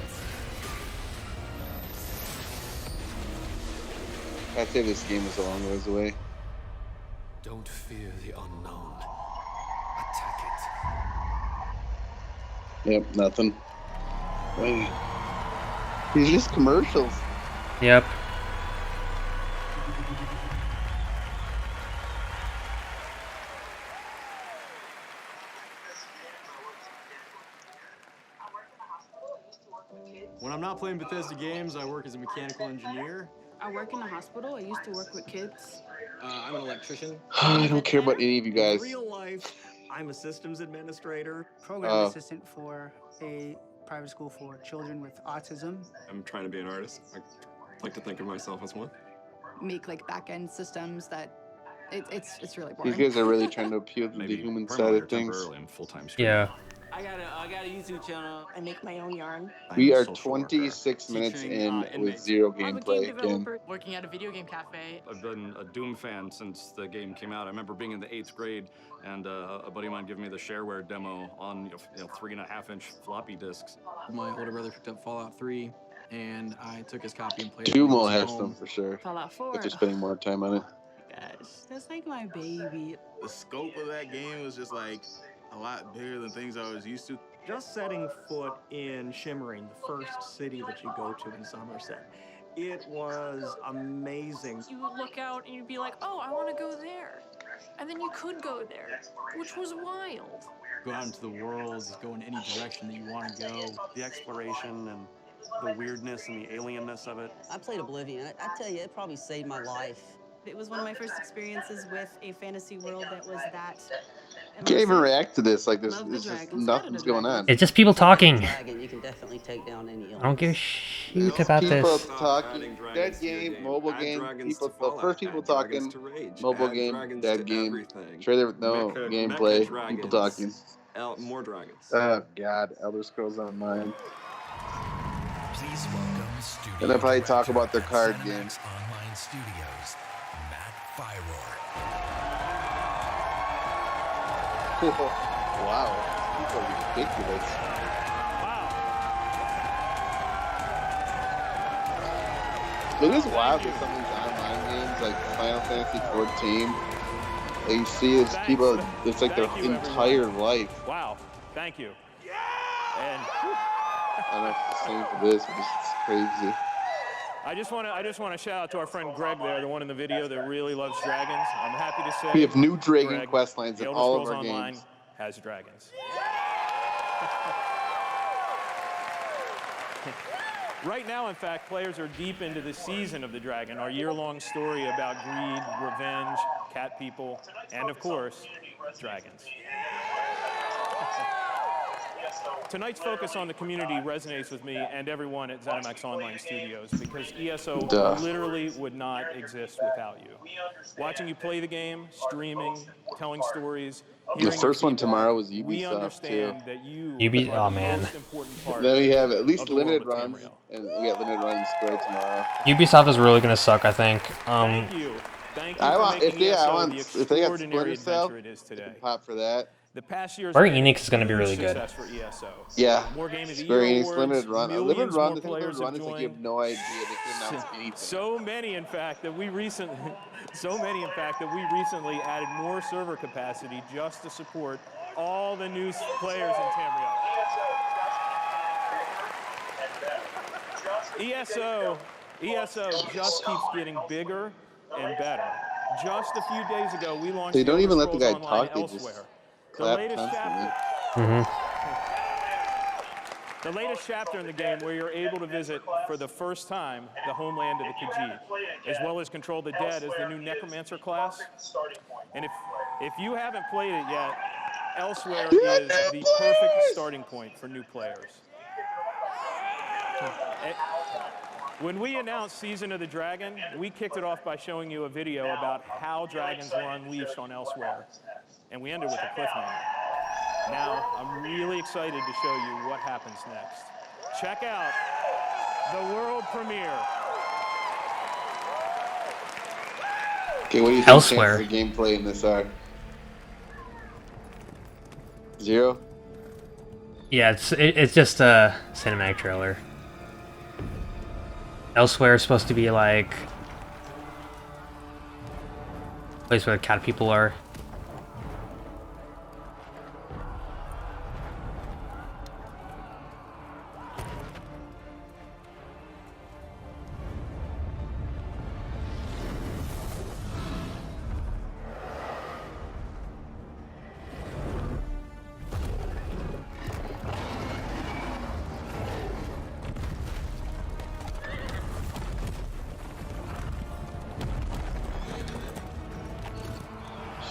I'd say this game is a long ways away. Don't fear the unknown. Attack it. Yep, nothing. Wait. These are just commercials. Yep. When I'm not playing Bethesda games, I work as a mechanical engineer. I work in a hospital. I used to work with kids. I'm an electrician. I don't care about any of you guys. In real life, I'm a systems administrator. Program assistant for a private school for children with autism. I'm trying to be an artist. I like to think of myself as one. Make like back-end systems that it's really boring. These guys are really trying to appeal to the human side of things. Yeah. I got a YouTube channel. I make my own yarn. We are 26 minutes in with zero gameplay again. Working at a video game cafe. I've been a Doom fan since the game came out. I remember being in the 8th grade and a buddy of mine giving me the shareware demo on 3.5-inch floppy disks. My older brother picked up Fallout 3, and I took his copy and played it. Doom will have some for sure. Fallout 4. If they're spending more time on it. Gosh, that's like my baby. The scope of that game was just like a lot bigger than things I was used to. Just setting foot in Shimmering, the first city that you go to in Somerset, it was amazing. You would look out and you'd be like, oh, I want to go there. And then you could go there, which was wild. Go out into the world, go in any direction that you want to go. The exploration and the weirdness and the alienness of it. I played Oblivion. I tell you, it probably saved my life. It was one of my first experiences with a fantasy world that was that. Can't even react to this. Like, this just nothing's going on. It's just people talking. Dragon, you can definitely take down any I don't give a shit about People this. talking. Dead game, mobile game. People, the first people talking. Mobile game, dead game. Trailer with no gameplay. People talking. More dragons. Oh God, Elder Scrolls Online. Please welcome studio And they'll probably talk director about their at card ZeniMax game. Online Studios, Matt Fyrour. Wow, people are ridiculous. Look at wild with some of these online games like Final Fantasy 14. Like you see it's people, it's like their entire life. Wow, thank you. And I don't know if it's the same for this, but it's crazy. I just want to shout out to our friend Greg there, the one in the video that really loves dragons. I'm happy to say We have new Dragon Greg, quest lines the in Elder all of Scrolls our Online games. has dragons. Right now, in fact, players are deep into the season of the dragon, our year-long story about greed, revenge, cat people, and of course, dragons. Tonight's focus on the community resonates with me and everyone at ZeniMax Online Studios because ESO literally would not exist without you. Watching you play the game, streaming, telling stories. The first one tomorrow was We Ubisoft too. understand that you Oh man. Then we have at least limited runs, and we got limited runs square tomorrow. Ubisoft is really gonna suck, I think. Thank you I for want making ESO the if they got extraordinary Splinter Cell, adventure it is today. pop for that. The past year's Square Enix is gonna be really good. success for ESO. Yeah, More Game of the Square Year Enix awards, limited run. A limited millions run. more The thing with players limited run have is like you have joined. no idea they can announce anything. So many, in fact, that we recently added more server capacity just to support all the new players in Tamriel. ESO just keeps getting bigger and better. Just a few days ago, we launched They don't the even Elder let the Scrolls guy Online talk. They just elsewhere. The clap latest constantly. chapter. The latest chapter in the game where you're able to visit for the first time the homeland of the Khajiit, as well as control the dead as the new Necromancer class. And if you haven't played it yet, Elsewhere is the perfect starting point for new players. When we announced Season of the Dragon, we kicked it off by showing you a video about how dragons were unleashed on Elsewhere. And we ended with a cliffhanger. Now, I'm really excited to show you what happens next. Check out the world premiere. Okay, what do you think Elsewhere. the gameplay in this are? 0? Yeah, it's just a cinematic trailer. Elsewhere is supposed to be like a place where the cat people are.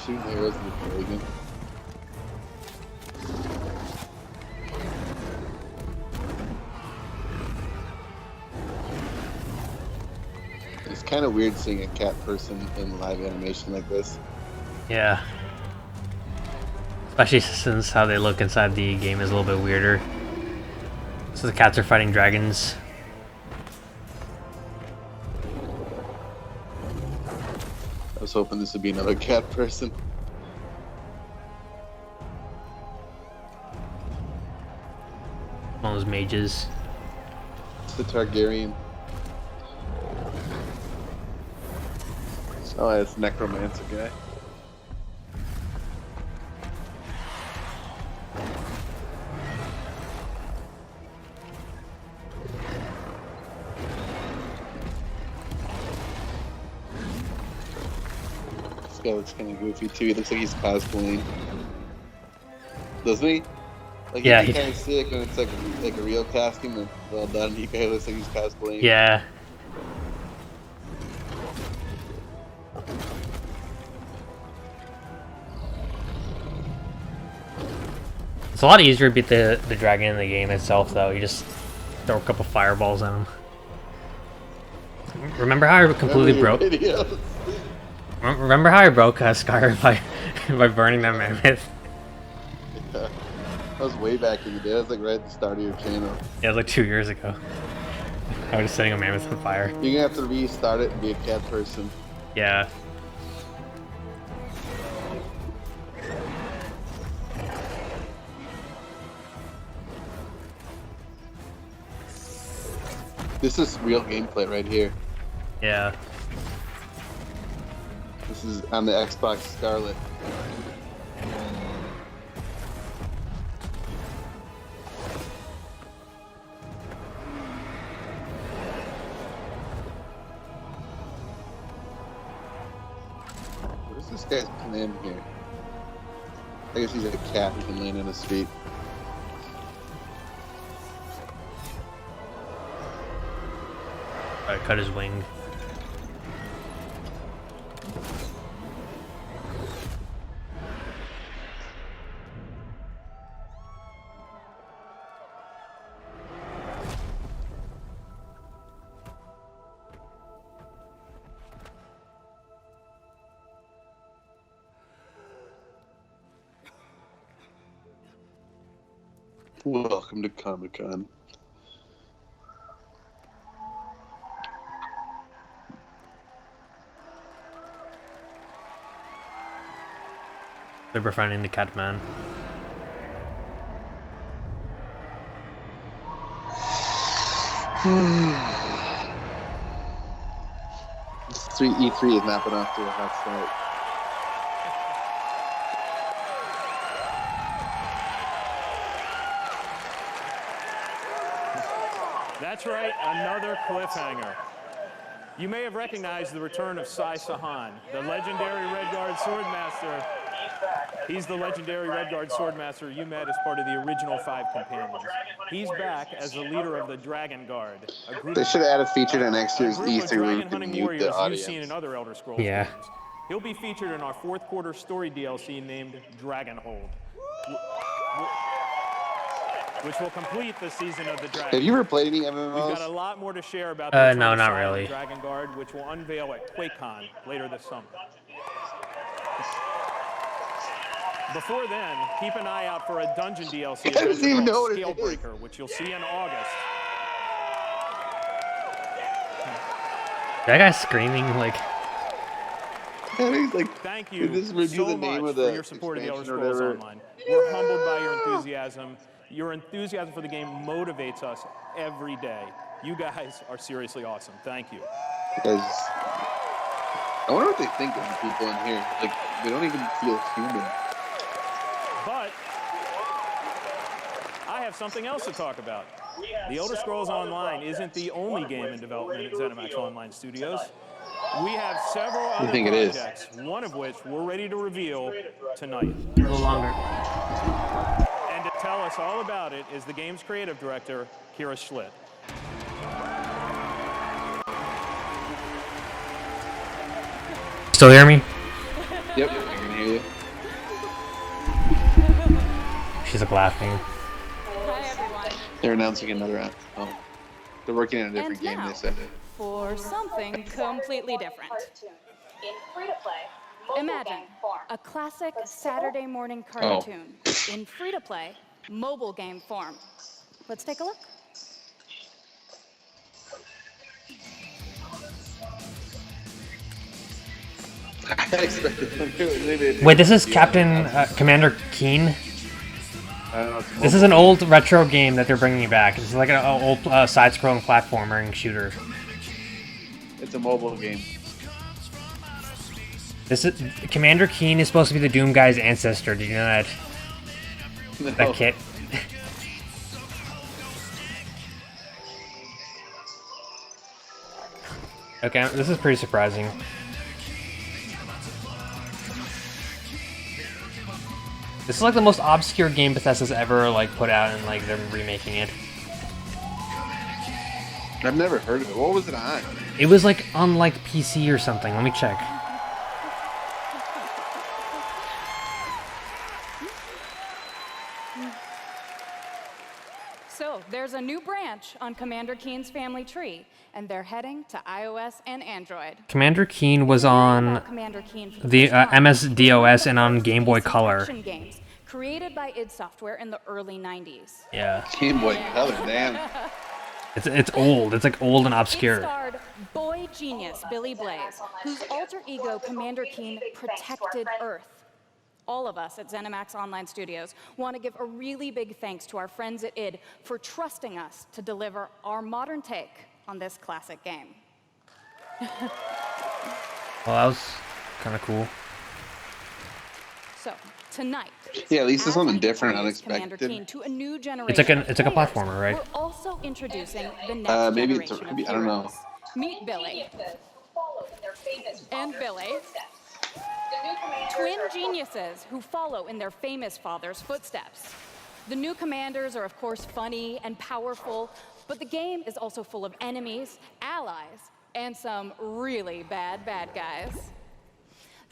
Shooting arrows in the dragon. It's kind of weird seeing a cat person in live animation like this. Yeah. Especially since how they look inside the game is a little bit weirder. So the cats are fighting dragons. I was hoping this would be another cat person. One of those mages. It's the Targaryen. Oh, it's necromancer guy. This guy looks kind of goofy too. He looks like he's cosplaying. Doesn't he? Like, yeah, you kind of see it when it's like a real costume and well done. He kind of looks like he's cosplaying. Yeah. It's a lot easier to beat the dragon in the game itself, though. You just throw a couple fireballs at him. Remember how I completely broke? Remember how I broke Skyrim by burning that mammoth? Yeah. That was way back in the day. That was like right at the start of your channel. Yeah, it was like 2 years ago. I was just setting a mammoth on fire. You're gonna have to restart it and be a cat person. Yeah. This is real gameplay right here. Yeah. This is on the Xbox Scarlet. What is this guy's plan here? I guess he's a cat who can land on his feet. Cut his wing. Welcome to Comic-Con. They're befriending the cat man. E3 has not been off to a hot start. That's right, another cliffhanger. You may have recognized the return of Sai Sahan, the legendary Redguard Swordmaster. He's the legendary Redguard Swordmaster you met as part of the original 5 companions. He's back as the leader of the Dragon Guard. They should add a feature to next year's E3 where you can mute the audience. You've seen in other Elder Scrolls Yeah. games. He'll be featured in our 4th quarter story DLC named Dragonhold, which will complete the season of the Dragon. Have you ever played any MMOs? We've got a lot more to share about the No, not Sai really. Dragon Guard, which will unveil at QuakeCon later this summer. Before then, keep an eye out for a dungeon DLC I didn't even know what it Scalebreaker, which you'll see in August. That guy's screaming like. He's like, Thank you this review so the name much of the for your support of the Elder expansion or Scrolls whatever. Online. We're humbled by your enthusiasm. Your enthusiasm for the game motivates us every day. You guys are seriously awesome. Thank you. Because I wonder what they think of the people in here. Like, they don't even feel human. But I have something else to talk about. The Elder Scrolls Online isn't the only game in development at ZeniMax Online Studios. We have several other projects, one of which we're ready to reveal tonight. A little longer. And to tell us all about it is the game's creative director, Kira Schlitt. Still hear me? Yep, I can hear you. She's like laughing. They're announcing another round. Oh, they're working on a different game. They said. For something completely different. Imagine a classic Saturday morning cartoon in free-to-play mobile game form. Let's take a look. Wait, this is Captain Commander Keen? This is an old retro game that they're bringing back. This is like an old side-scrolling platformer shooter. It's a mobile game. This is Commander Keen is supposed to be the Doom guy's ancestor. Did you know that? No. That kit. Okay, this is pretty surprising. This is like the most obscure game Bethesda's ever like put out, and like they're remaking it. I've never heard of it. What was it on? It was like on like PC or something. Let me check. So there's a new branch on Commander Keen's family tree, and they're heading to iOS and Android. Commander Keen was on the MS-DOS and on Game Boy Color. Games created by id Software in the early 90s. Yeah. Game Boy Color, damn. It's old. It's like old and It obscure. starred boy genius Billy Blaze, whose alter ego Commander Keen protected Earth. All of us at ZeniMax Online Studios want to give a really big thanks to our friends at id for trusting us to deliver our modern take on this classic game. Well, that was kind of cool. So, tonight, Yeah, at least it's something different, Commander Keen unexpected. to a new generation. It's like a platformer, right? We're also introducing the next Maybe generation it's of I don't know. heroes. Meet Billy and Billy, twin geniuses who follow in their famous father's footsteps. The new commanders are, of course, funny and powerful, but the game is also full of enemies, allies, and some really bad guys.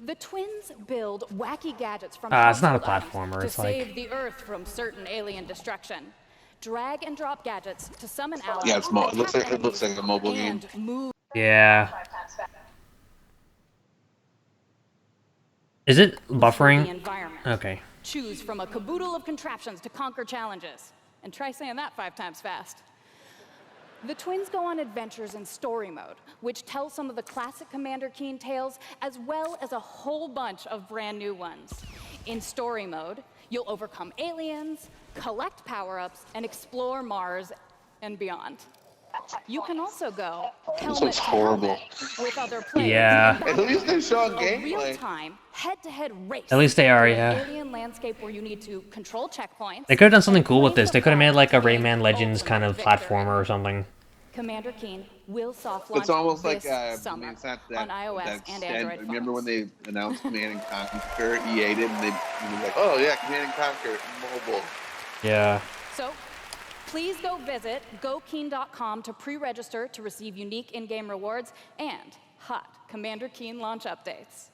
The twins build wacky gadgets from It's not a household items platformer, to it's like- save the Earth from certain alien destruction. Drag and drop gadgets to summon allies. Yeah, it looks like a mobile game. and move. Yeah. Is it The buffering? environment. Okay. Choose from a caboodle of contraptions to conquer challenges. And try saying that 5 times fast. The twins go on adventures in story mode, which tells some of the classic Commander Keen tales, as well as a whole bunch of brand new ones. In story mode, you'll overcome aliens, collect power-ups, and explore Mars and beyond. You can also go helmet looks to horrible. helmet with other players. Yeah. At least they're showing A gameplay. real-time, head-to-head race. At least they are, through an yeah. Alien landscape where you need to control checkpoints. They could have done something cool with this. They could have made like a Rayman Legends kind of platformer or something. Commander Keen will soft launch It's almost like this summer it's not that, on iOS that and stand- Android Remember phones. when they announced Command and Conquer? EA did, and they were like, "Oh yeah, Command and Conquer mobile." Yeah. So, please go visit gokeen.com to pre-register to receive unique in-game rewards and hot Commander Keen launch updates.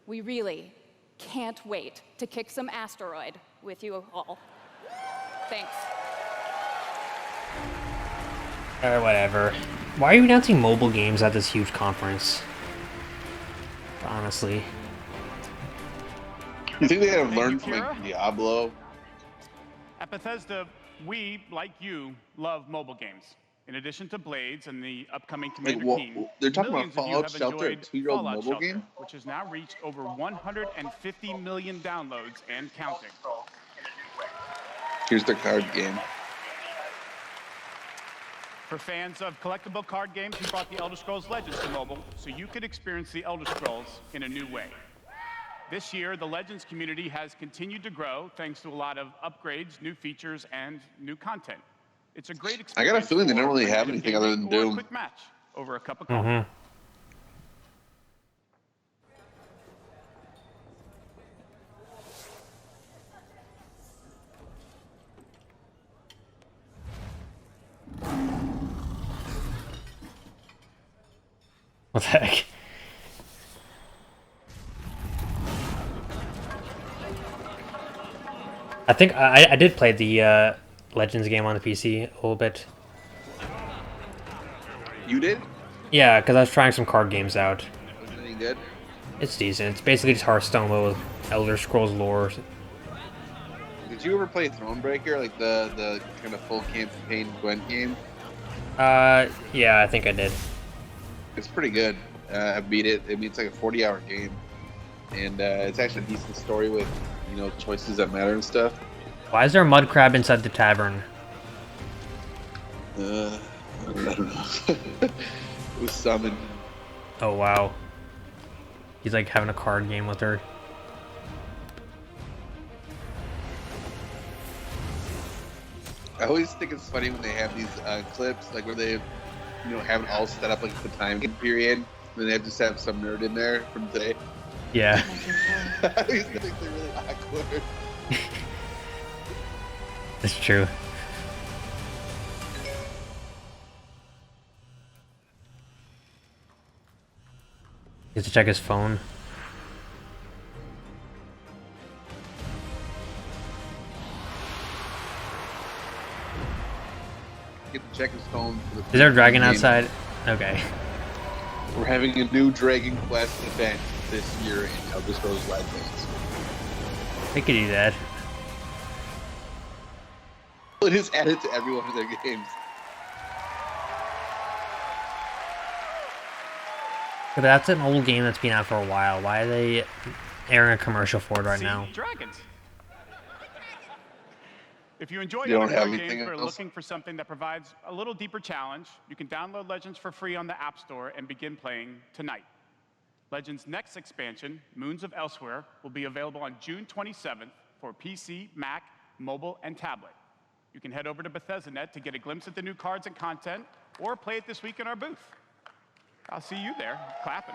We really can't wait to kick some asteroid with you all. Thanks. Or whatever. Why are you announcing mobile games at this huge conference? Honestly. You think they have learned from like Diablo? At Bethesda, we, like you, love mobile games. In addition to Blades and the upcoming Commander Like, Keen, they're talking about millions of you Fallout have Shelter, a enjoyed 2-year-old Fallout mobile Shelter, game? which has now reached over 150 million downloads and counting. Here's the card game. For fans of collectible card games, we brought the Elder Scrolls Legends to mobile so you could experience the Elder Scrolls in a new way. This year, the Legends community has continued to grow thanks to a lot of upgrades, new features, and new content. It's a great experience. I got a feeling they don't really for a have night of anything other gaming than or a Doom. quick match over a cup of coffee. What the heck? I think I did play the Legends game on the PC a little bit. You did? Yeah, because I was trying some card games out. Was it any good? It's decent. It's basically just Hearthstone with Elder Scrolls lore. Did you ever play Thronebreaker, like the kind of full campaign Gwent game? Yeah, I think I did. It's pretty good. I beat it. I mean, it's like a 40-hour game, and it's actually a decent story with, you know, choices that matter and stuff. Why is there a mud crab inside the tavern? I don't know. It was summoned. Oh wow. He's like having a card game with her. I always think it's funny when they have these clips, like where they, you know, have it all set up like the time period, and then they just have some nerd in there from today. Yeah. I always think they're really awkward. It's true. He has to check his phone. Get to check his phone. For the Is there a dragon game. outside? Okay. We're having a new Dragon Quest event this year in Elder Scrolls Legends. They could do that. It is added to every one of their games. But that's an old game that's been out for a while. Why are they airing a commercial for it right now? Dragons. If you enjoy You don't other have card anything games but are else? looking for something that provides a little deeper challenge, you can download Legends for free on the App Store and begin playing tonight. Legends' next expansion, Moons of Elsewhere, will be available on June 27th for PC, Mac, mobile, and tablet. You can head over to Bethesda.net to get a glimpse at the new cards and content, or play it this week in our booth. I'll see you there, clapping.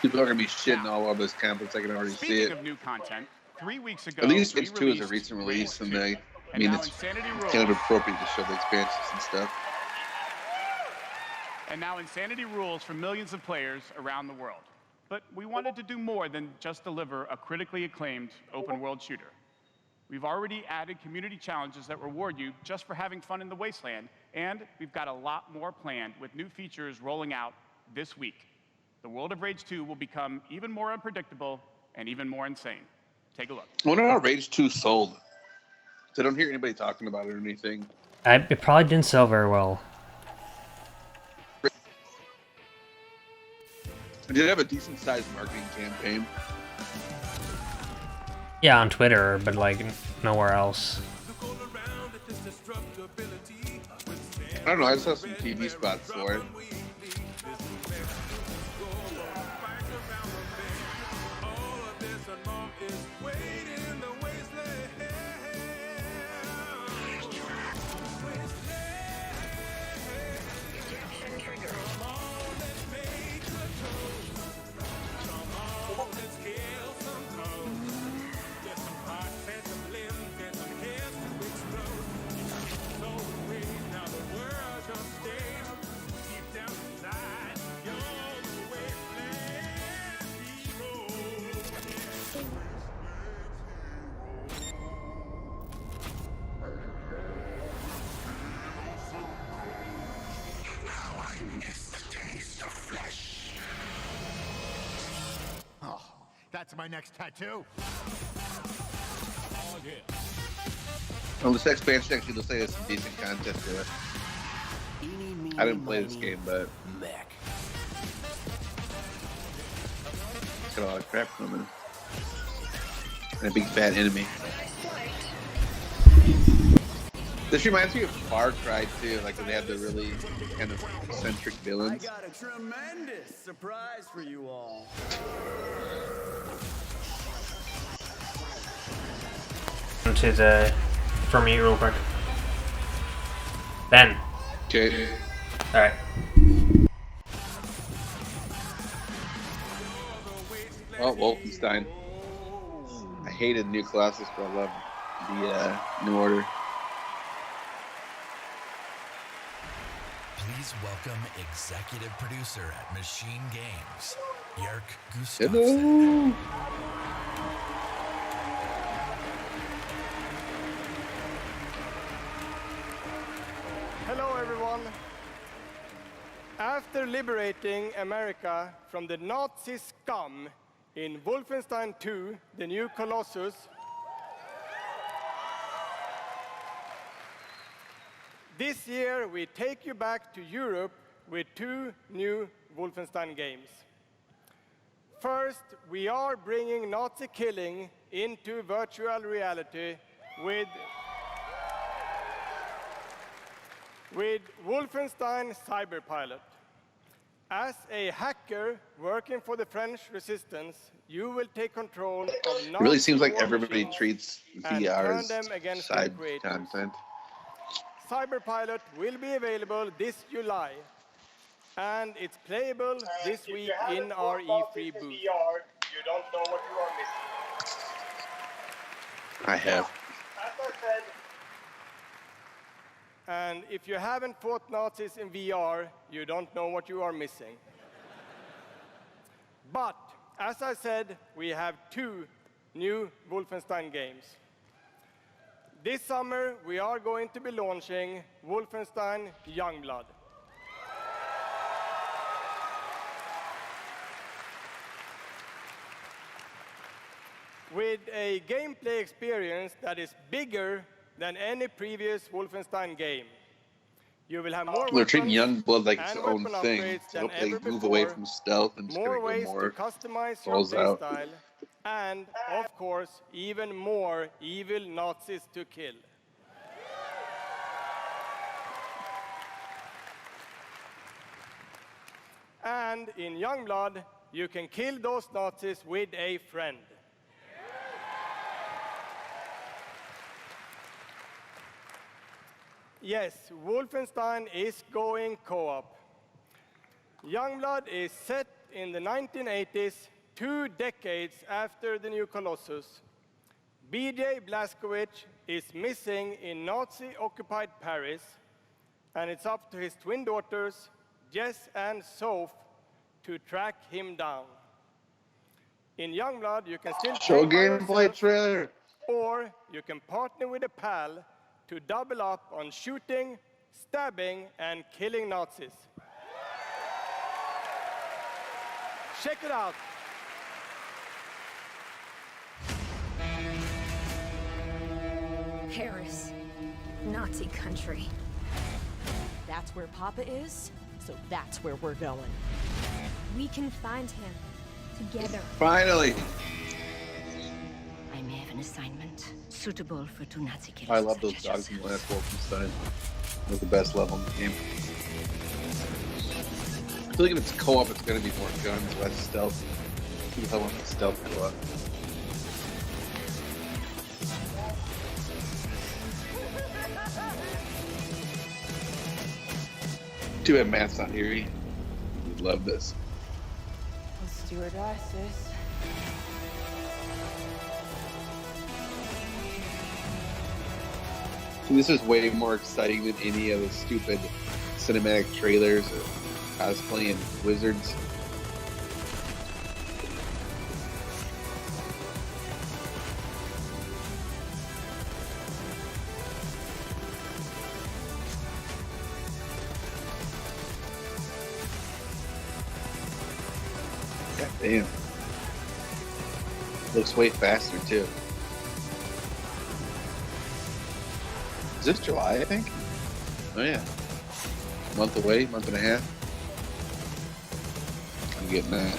People are going to be shitting all over this campus. I can already see Speaking it. of new content, 3 weeks ago, Elusive we Age 2 is a released recent release, and Rage 2, I mean, now it's Insanity kind Rules. of appropriate to show the expansions and stuff. And now Insanity rules for millions of players around the world. But we wanted to do more than just deliver a critically acclaimed open-world shooter. We've already added community challenges that reward you just for having fun in the wasteland, and we've got a lot more planned with new features rolling out this week. The world of Rage 2 will become even more unpredictable and even more insane. Take a look. I wonder how Rage 2 sold. I don't hear anybody talking about it or anything. It probably didn't sell very well. It did have a decent-sized marketing campaign. Yeah, on Twitter, but like nowhere else. I don't know, I saw some TV spots for it. That's my next tattoo. Oh, yeah. Well, this expansion actually looks like there's some decent content to it. I didn't play this game, but it's got a lot of crap coming. And a big fat enemy. This reminds me of Far Cry 2, like when they have the really kind of eccentric villains. I got a tremendous surprise for you all. To the for me real quick. Ben. Okay. All right. Oh, Wolfenstein. I hated New Colossus, but I love the New Order. Please welcome executive producer at Machine Games, Jörg Gustafsson. Hello. Hello, everyone. After liberating America from the Nazi scum in Wolfenstein II, the new Colossus, this year we take you back to Europe with 2 new Wolfenstein games. First, we are bringing Nazi killing into virtual reality with Wolfenstein Cyberpilot. As a hacker working for the French resistance, you will take control of Nazi It really seems like war everybody machines treats and VR turn as them against their side creators. content. Cyberpilot will be available this July, and it's playable this week in our E3 booth. You don't know what you are missing. I have. As I said, And if you haven't fought Nazis in VR, you don't know what you are missing. But, as I said, we have 2 new Wolfenstein games. This summer, we are going to be launching Wolfenstein Youngblood. With a gameplay experience that is bigger than any previous Wolfenstein game. You will have more They're treating weapons Youngblood like its and own weapon thing. upgrades I than hope they ever move away before, from stealth and just more gonna ways go to more customize your balls out. playstyle, and, of course, even more evil Nazis to kill. And in Youngblood, you can kill those Nazis with a friend. Yes, Wolfenstein is going co-op. Youngblood is set in the 1980s, 2 decades after the new Colossus. BJ Blazkowicz is missing in Nazi-occupied Paris, and it's up to his twin daughters, Jess and Soph, to track him down. In Youngblood, you can still Show play by gameplay yourself, trailer. or you can partner with a pal to double up on shooting, stabbing, and killing Nazis. Check it out. Paris, Nazi country. That's where Papa is, so that's where we're going. We can find him together. Finally. I may have an assignment suitable for 2 Nazi killers. I love those dogs in the last Wolfenstein. It was the best level in the game. I feel like if it's co-op, it's going to be more guns, less stealth. Who the hell wants to stealth co-op? Too bad Matt's not here. He'd love this. Stewardesses. This is way more exciting than any of the stupid cinematic trailers or cosplaying wizards. God damn. Looks way faster too. Is this July, I think? Oh yeah. Month away, month and a half. I'm getting that.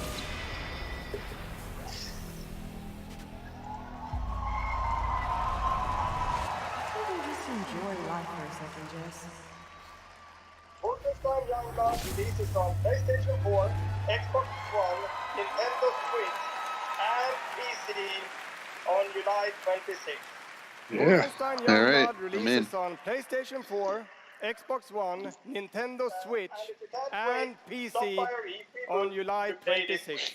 Just enjoy life for a second, Jess. Wolfenstein Youngblood releases on PlayStation 4, Xbox One, Nintendo Switch, and PC on July 26th. Yeah. Wolfenstein All right. Youngblood I'm in. releases on PlayStation 4, Xbox One, Nintendo Switch, and PC on July 26th.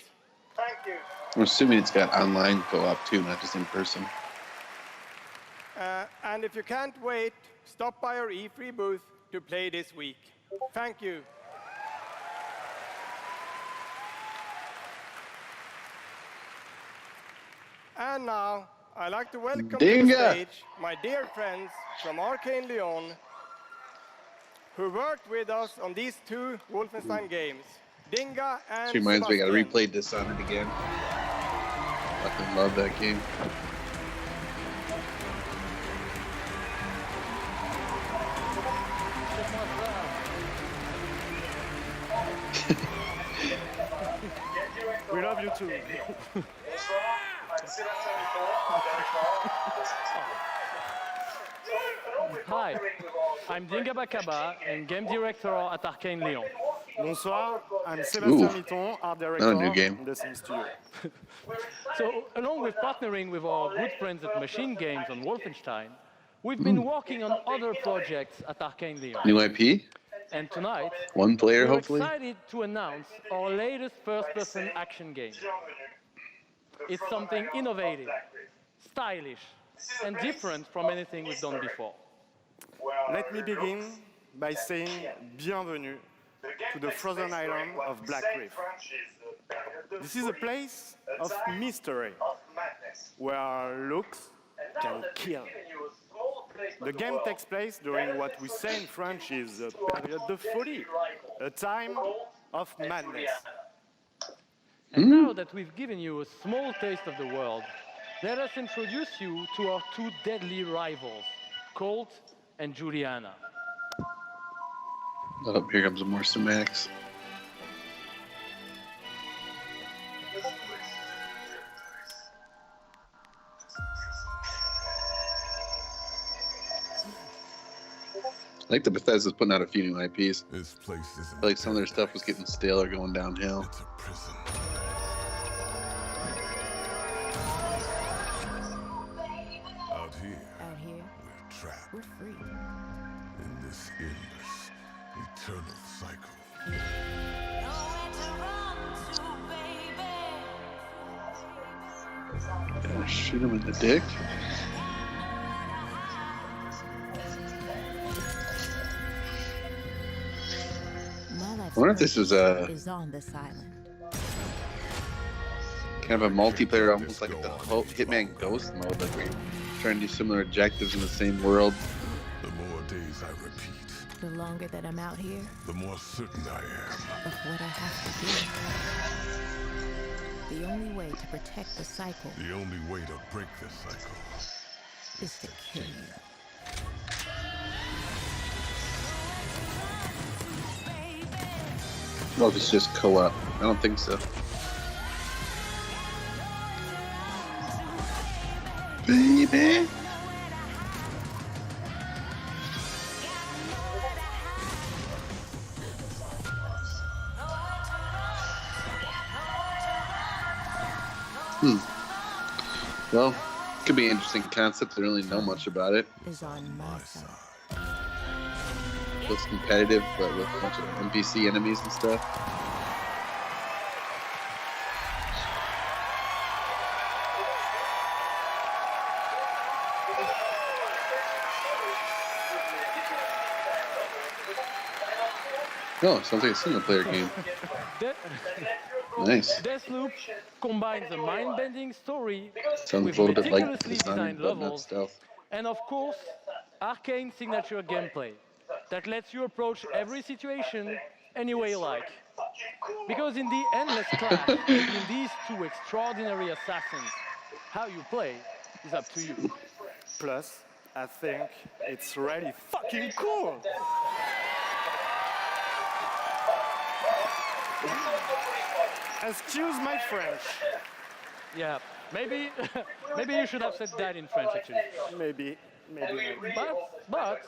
Thank you. I'm assuming it's got online co-op too, not just in person. And if you can't wait, stop by our E3 booth to play this week. Thank you. And now, I'd like to welcome to the Dinga. stage my dear friends from Arcane Lyon, who worked with us on these two Wolfenstein games, Dinga and She reminds me, I gotta Sebastian. replay Dishonored again. Fucking love that game. We love you too. Hi, I'm Dinga Bakaba and game director at Arcane Lyon. Bonsoir, I'm Sébastien Mitton, art director Another new game. in the same studio. So, along with partnering with our good friends at Machine Games on Wolfenstein, we've been working on other projects at Arcane Lyon. New IP? And tonight, One player, we're hopefully? excited to announce our latest first-person action game. It's something innovative, stylish, and different from anything we've done before. Let me begin by saying bienvenue to the frozen island of Black Reef. This is a place of mystery, where looks can kill. The game takes place during what we say in French is a période de folie, a time of madness. And now that we've given you a small taste of the world, let us introduce you to our two deadly rivals, Colt and Juliana. Oh, here comes more cinematics. I like that Bethesda's putting out a few new IPs. This place is I feel like some of their stuff was getting stale or going downhill. It's a prison. Out here, we're trapped. We're free. In this endless, eternal cycle. Gotta shoot him in the dick. I wonder if this is a is on this island. kind of a multiplayer, almost like the Hitman Ghost mode, like we're trying to do similar objectives in the same world. The more days I repeat, The longer that I'm out here, the more certain I am. of what I have to do. The only way to protect the cycle The only way to break this cycle. is to kill you. Well, if it's just co-op. I don't think so. Baby! Well, could be an interesting concept. I don't really know much about it. Is on my side. Looks competitive, but with a bunch of NPC enemies and stuff. Oh, sounds like a single player game. Nice. Deathloop combines a mind-bending story Sounds with a little bit like meticulously Dishonored, designed but not levels, stealth. and of course, Arcane signature gameplay that lets you approach every situation any way you like. Because in the endless clash between these two extraordinary assassins, how you play is up to you. Plus, I think it's really fucking cool. Excuse my French. Yeah, maybe maybe you should have said that in French actually. Maybe not. But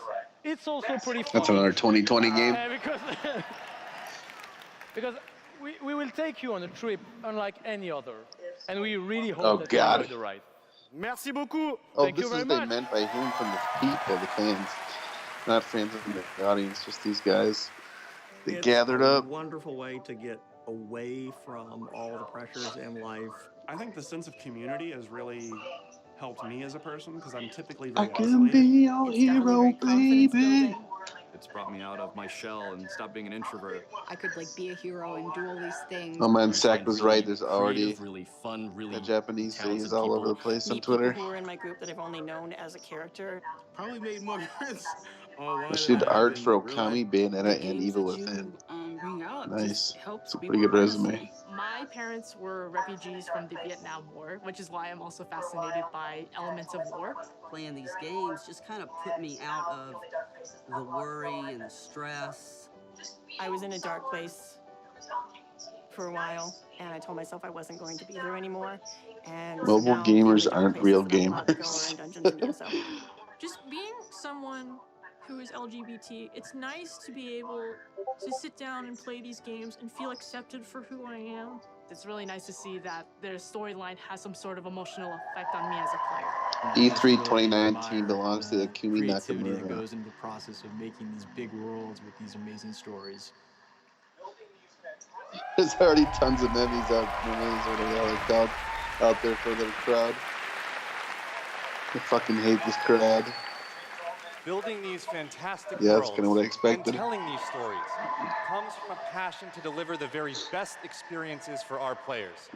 it's also pretty funny. That's another 2020 game. Because we will take you on a trip unlike any other, and we really hope Oh, that God. you enjoy the ride. Merci beaucoup. Oh, Thank this you is very what they much. meant by hearing from the people, the fans. Not fans of the audience, just these guys. They gathered It's a up. wonderful way to get away from all the pressures in life. I think the sense of community has really helped me as a person because I'm typically I very can be your hero, baby. It's brought me out of my shell and stopped being an introvert. I could like be a hero and do all these things. Oh man, Zach was right. There's Creative, already really fun, really the Japanese talented days all over the place on meet Twitter. people who are in my group that I've only known as a character. Probably made more friends. She did art for Okami, Bayonetta, and Evil Within. Bring up Nice. helps It's a people pretty good resume. My parents were refugees from the Vietnam War, which is why I'm also fascinated by elements of war. Playing these games just kind of put me out of the worry and the stress. I was in a dark place for a while, and I told myself I wasn't going to be there anymore. And Mobile now gamers the dark aren't places real that I'm allowed to go are gamers. in Dungeons and ESO. Just being someone who is LGBT, it's nice to be able to sit down and play these games and feel accepted for who I am. It's really nice to see that their storyline has some sort of emotional effect on me as a player. E3 2019 belongs to Akumi creativity that Nakamura. goes into the process of making these big worlds with these amazing stories. There's already tons of memes out there for the crowd. I fucking hate this crowd. Building these fantastic Yeah, that's worlds kinda what I expected. and telling these stories comes from a passion to deliver the very best experiences for our players.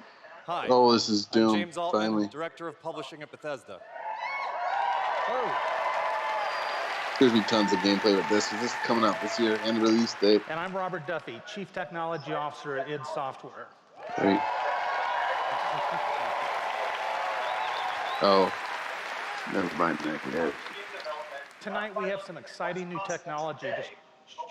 Hi, Oh, this is I'm Doom, James Altman, finally. Director of Publishing at Bethesda. There's be tons of gameplay with this. This is coming out this year and release date. And I'm Robert Duffy, Chief Technology Officer at id Software. Great. Oh, never mind that yet. Tonight we have some exciting new technology to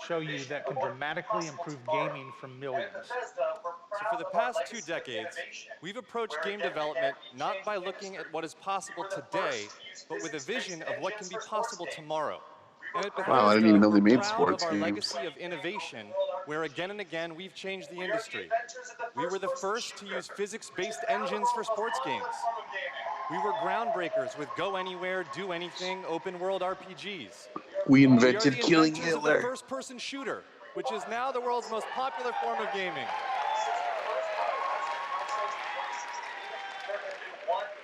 show you that can dramatically improve gaming for millions. So for the past 2 decades, we've approached game development not by looking at what is possible today, but with a vision of what can be possible tomorrow. And at Bethesda, Wow, I didn't even know they we're made proud sports of our games. legacy of innovation, where again and again we've changed the industry. We were the first to use physics-based engines for sports games. We were groundbreakers with go anywhere, do anything, open world RPGs. We We are invented the killing inventors of the Hitler. first-person shooter, which is now the world's most popular form of gaming.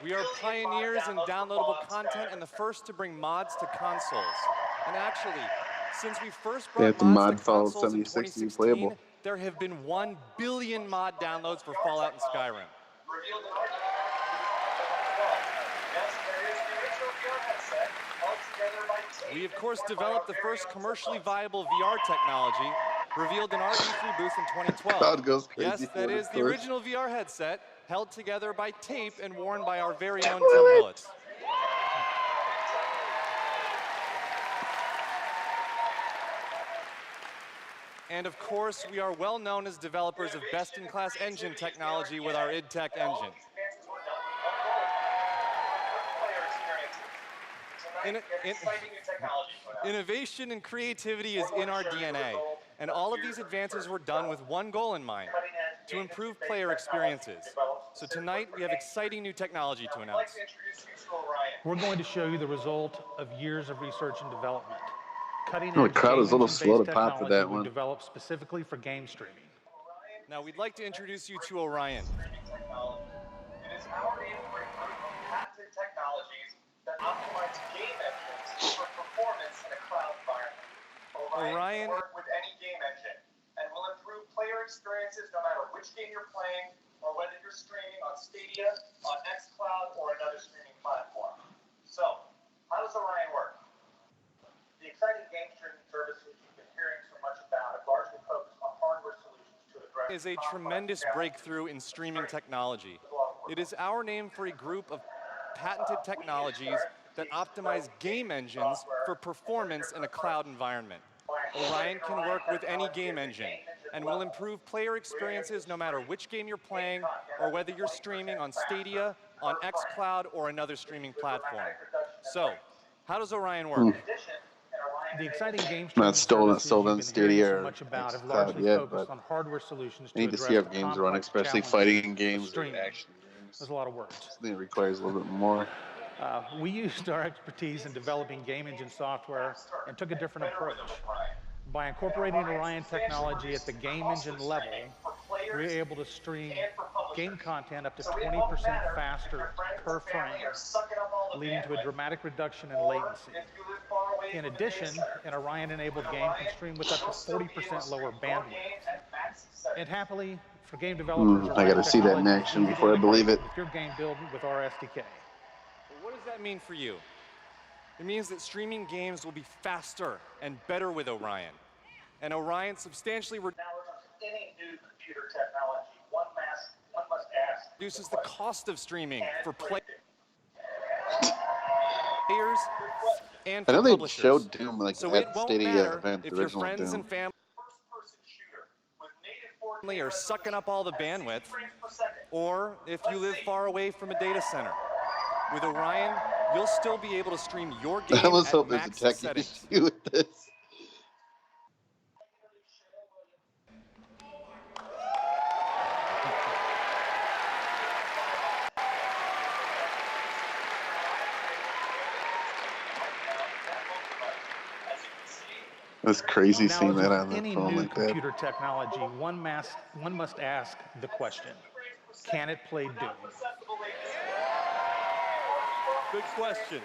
We are pioneers in downloadable content and the first to bring mods to consoles. And actually, since we first They have brought to mods mod to Fallout consoles in 76 to be 2016, playable. there have been 1 billion mod downloads for Fallout and Skyrim. We, of course, developed the first commercially viable VR technology, revealed in our E3 booth in 2012. Crowd goes crazy Yes, for that it, is of the course. original VR headset, held together by tape and worn by our very own Tim Bullets. And of course, we are well known as developers of best-in-class engine technology with our id Tech engine. Innovation and creativity is in our DNA, and all of these advances were done with one goal in mind: to improve player experiences. So tonight, we have exciting new technology to announce. We're going to show you the result of years of research and development. Cutting Oh, the crowd was a little slow to engine-based pop for that technology we one. developed specifically for game streaming. Now, we'd like to introduce you to Orion. It is our aim for a group of patented technologies that optimize game engines for performance in a cloud environment. Orion can work with any game engine and will improve player experiences no matter which game you're playing or whether you're streaming on Stadia, on xCloud, or another streaming platform. So, how does Orion work? The exciting game streaming services you've been hearing so much about have largely focused on hardware solutions to address Is a tremendous breakthrough in streaming technology. It is our name for a group of patented technologies that optimize game engines for performance in a cloud environment. Orion can work with any game engine and will improve player experiences no matter which game you're playing or whether you're streaming on Stadia, on xCloud, or another streaming platform. So, how does Orion work? The exciting game Not streaming sold on services you've been hearing Stadia so or much about have xCloud largely yet, focused but on hardware solutions I to need to address see how the games run, complex especially challenges fighting of games or streaming. action games. There's a lot of words. I think it requires a little bit more. We used our expertise in developing game engine software and took a different approach. By incorporating Orion technology at the game engine level, we're able to stream game content up to 20% faster per frame, leading to a dramatic reduction in latency. In addition, an Orion-enabled game can stream with up to 40% lower bandwidth. And happily, for game developers, I gotta see that in action before I believe it. with your game build with our SDK. Well, what does that mean for you? It means that streaming games will be faster and better with Orion. And Orion substantially Any new computer technology, one must ask. reduces the cost of streaming for players and I for know they publishers. showed Doom like So it at won't Stadia matter event, if the your original friends Doom. and family are sucking up all the bandwidth, or if you live far away from a data center. With Orion, you'll still be able to stream your game I almost at hope there's a max tech settings. issue with this. That's crazy Now, seeing as that with on the any phone new like that. computer technology, one must ask the question: can it play Doom? Good question.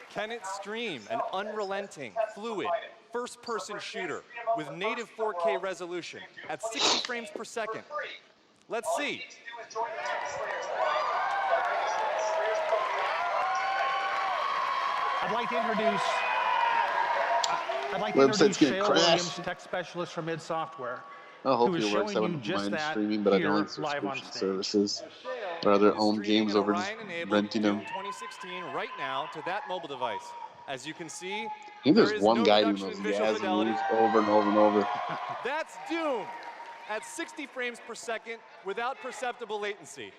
Can it stream an unrelenting, fluid, first-person shooter with native 4K resolution at 60 frames per second? Let's see. I'd like to introduce Website's gonna Shale crash. Williams, tech specialist from id Software, Oh, who hopefully is it works. I showing you wouldn't just mind that streaming, but I here don't like live on subscription stage. services. Or other own games over just renting them. 2016 right now to that mobile device. As you can see, I think there there's is one no guy doing reduction those in visual Yazzie fidelity. moves over and over and over. That's Doom at 60 frames per second without perceptible latency.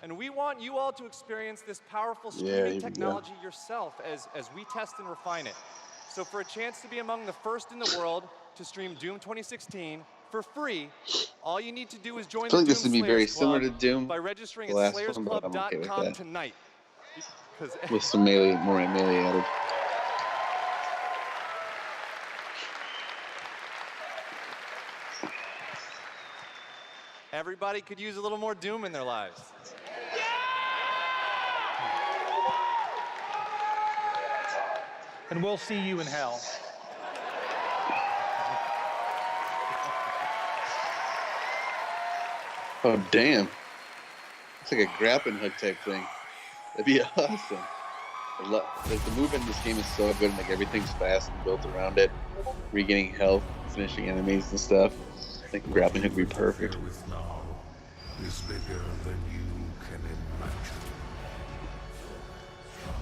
And we want you all to experience this powerful Yeah, here streaming we go. technology yourself as we test and refine it. So for a chance to be among the first in the world to stream Doom 2016 for free, all you need to do is join I feel the like this Doom would be very Slayers similar Club to Doom, by registering the at last one, but I'm okay with slayersclub.com that. tonight. Because With some melee, more melee added. everybody could use a little more Doom in their lives. And we'll see you in hell. Oh, damn. It's like a grappling hook type thing. That'd be awesome. Like, the movement in this game is so good, and like everything's fast and built around it. Regaining health, finishing enemies and stuff. I think grappling hook would be perfect. Now is bigger than you can imagine.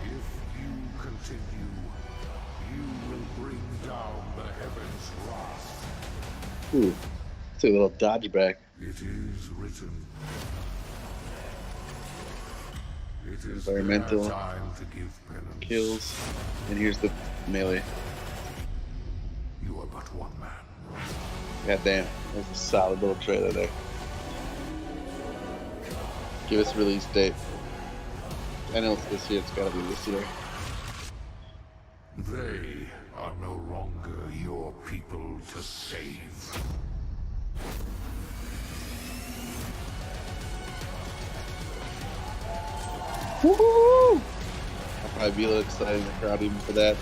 If you continue, you will bring down the heavens' wrath. Ooh, it's a little dodge back. It is written. It is Environmental their time to give penance. kills. And here's the melee. You are but one man. God damn, that's a solid little trailer there. Give us a release date. I know it's this year, it's gotta be this year. They are no longer your people to save. Woohoo! I'll probably be a little excited in the crowd even for that.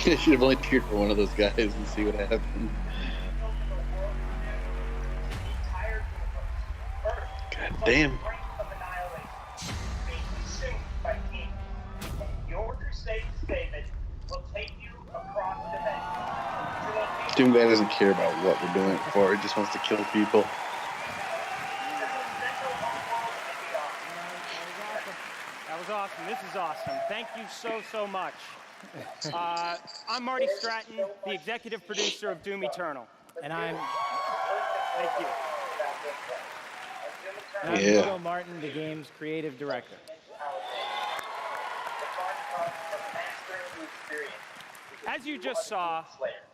I should have only cheered for one of those guys and see what happened. Damn. Being consumed by demons. Your crusade to save it will take you across dimensions. Doom guy doesn't care about what we're doing it for. He just wants to kill people. That was awesome. This is awesome. Thank you so much. I'm Marty Stratton, the executive producer of Doom Eternal. And I'm... Thank you. And I'm Hugo Martin, the game's creative director. As you just saw,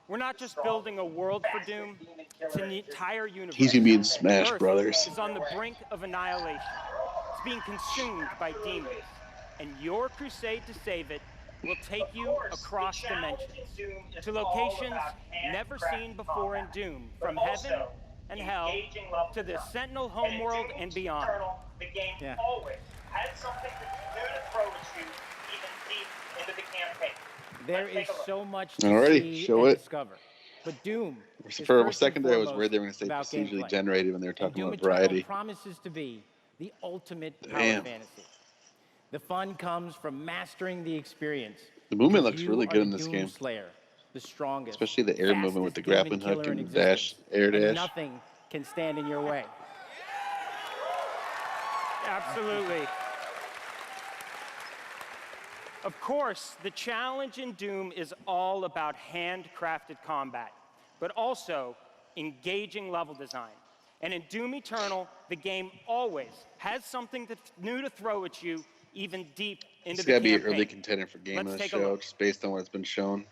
we're not just building a world for Doom, it's an entire universe. He's gonna be in Smash Earth Brothers. is on the brink of annihilation. It's being consumed by demons. And your crusade to save it will take you across dimensions to locations never seen before in Doom, from heaven and hell to the Sentinel homeworld and beyond. The game always has something new to throw at you, even deep into the campaign. There is so much to Alrighty, see show and it. discover. But Doom For a second there, I was worried they were going to say about procedurally gameplay. generated when they were And talking Doom about Eternal variety. promises to be the ultimate power Damn. fantasy. The fun comes from mastering the experience. The movement because looks you really are good the in this Doom game. Slayer, the strongest, Especially the air movement with the fastest grappling demon hook killer and in the dash, air and dash. nothing can stand in your way. Absolutely. Of course, the challenge in Doom is all about handcrafted combat, but also engaging level design. And in Doom Eternal, the game always has something new to throw at you, even deep into It's the got to be an campaign. early contender for game Let's of the take a show, look. just based on what's been shown.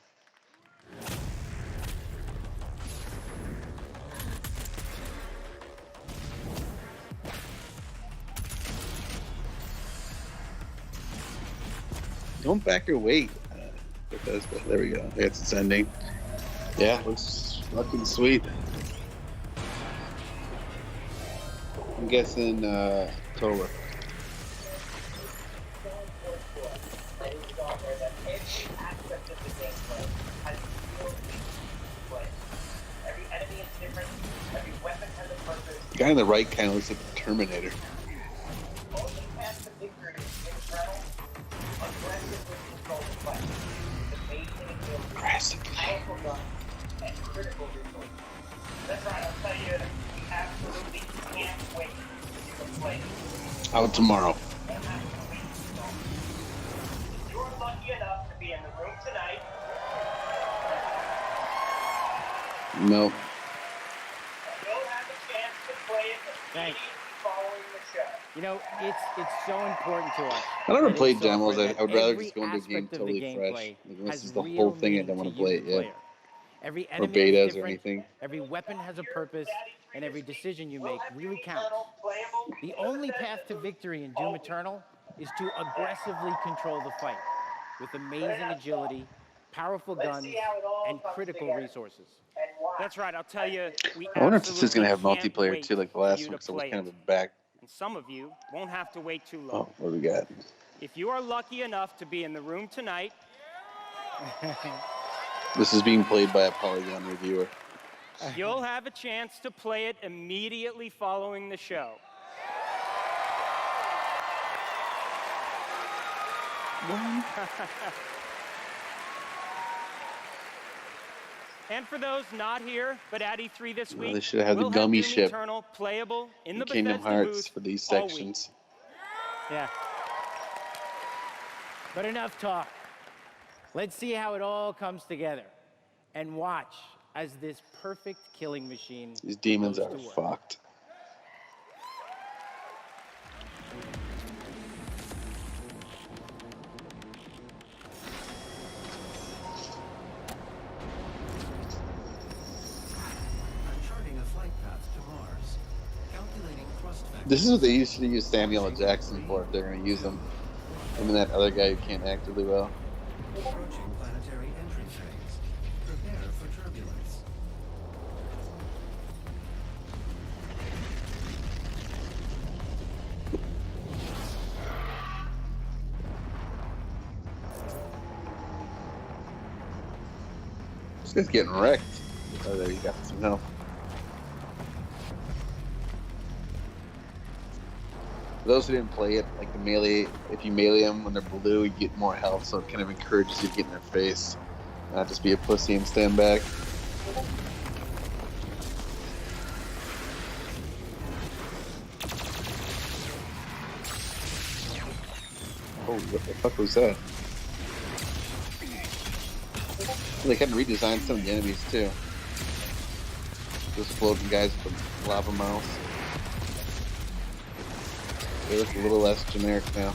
Don't back your weight. Bethesda. There we go. It's ascending. Yeah, looks fucking sweet. I'm guessing October. The guy on the right kind of looks like the Terminator. Aggressively. That's right, I'll tell you, we absolutely can't wait to play. Out tomorrow. You're lucky enough to be in the room tonight. Nope. You'll have a chance to play it immediately following the show. You know, it's so important to us. I never that played in software demos. I that would rather every just go into a game aspect of totally the fresh. gameplay Like, this has is the real whole thing. I meaning don't want to to play you, it the yet. player. Every Or enemy is betas or different, anything. every weapon has a purpose, and every decision you make really counts. The only path to victory in Doom Eternal is to aggressively control the fight with amazing agility, powerful guns, and critical resources. That's right, I'll tell you, we I wonder if this is going to have absolutely can't multiplayer wait too, like the for last you one, to because it was play kind of it. a back. And some of you won't have to wait too long. Oh, what do we got? If you are lucky enough to be in the room tonight, This is being played by a Polygon reviewer. you'll have a chance to play it immediately following the show. And for those not here, but at E3 this week, They should have we'll the gummy Doom ship Eternal playable in the Kingdom Bethesda Hearts booth for these all week. sections. Yeah. But enough talk. Let's see how it all comes together and watch as this perfect killing machine These demons goes are to work. fucked. Charting a flight path to Mars. Calculating thrust vector. This is what they used to use Samuel L. Jackson for if they're going to use him. Him and that other guy who can't act really well. Approaching planetary entry phase. Prepare for turbulence. This guy's getting wrecked. Oh, there you got some help. For those who didn't play it, like the melee, if you melee them when they're blue, you get more health, so it kind of encourages you to get in their face, not just be a pussy and stand back. Oh, what the fuck was that? They kind of redesigned some of the enemies too. Those floating guys with the lava mouths. They look a little less generic now.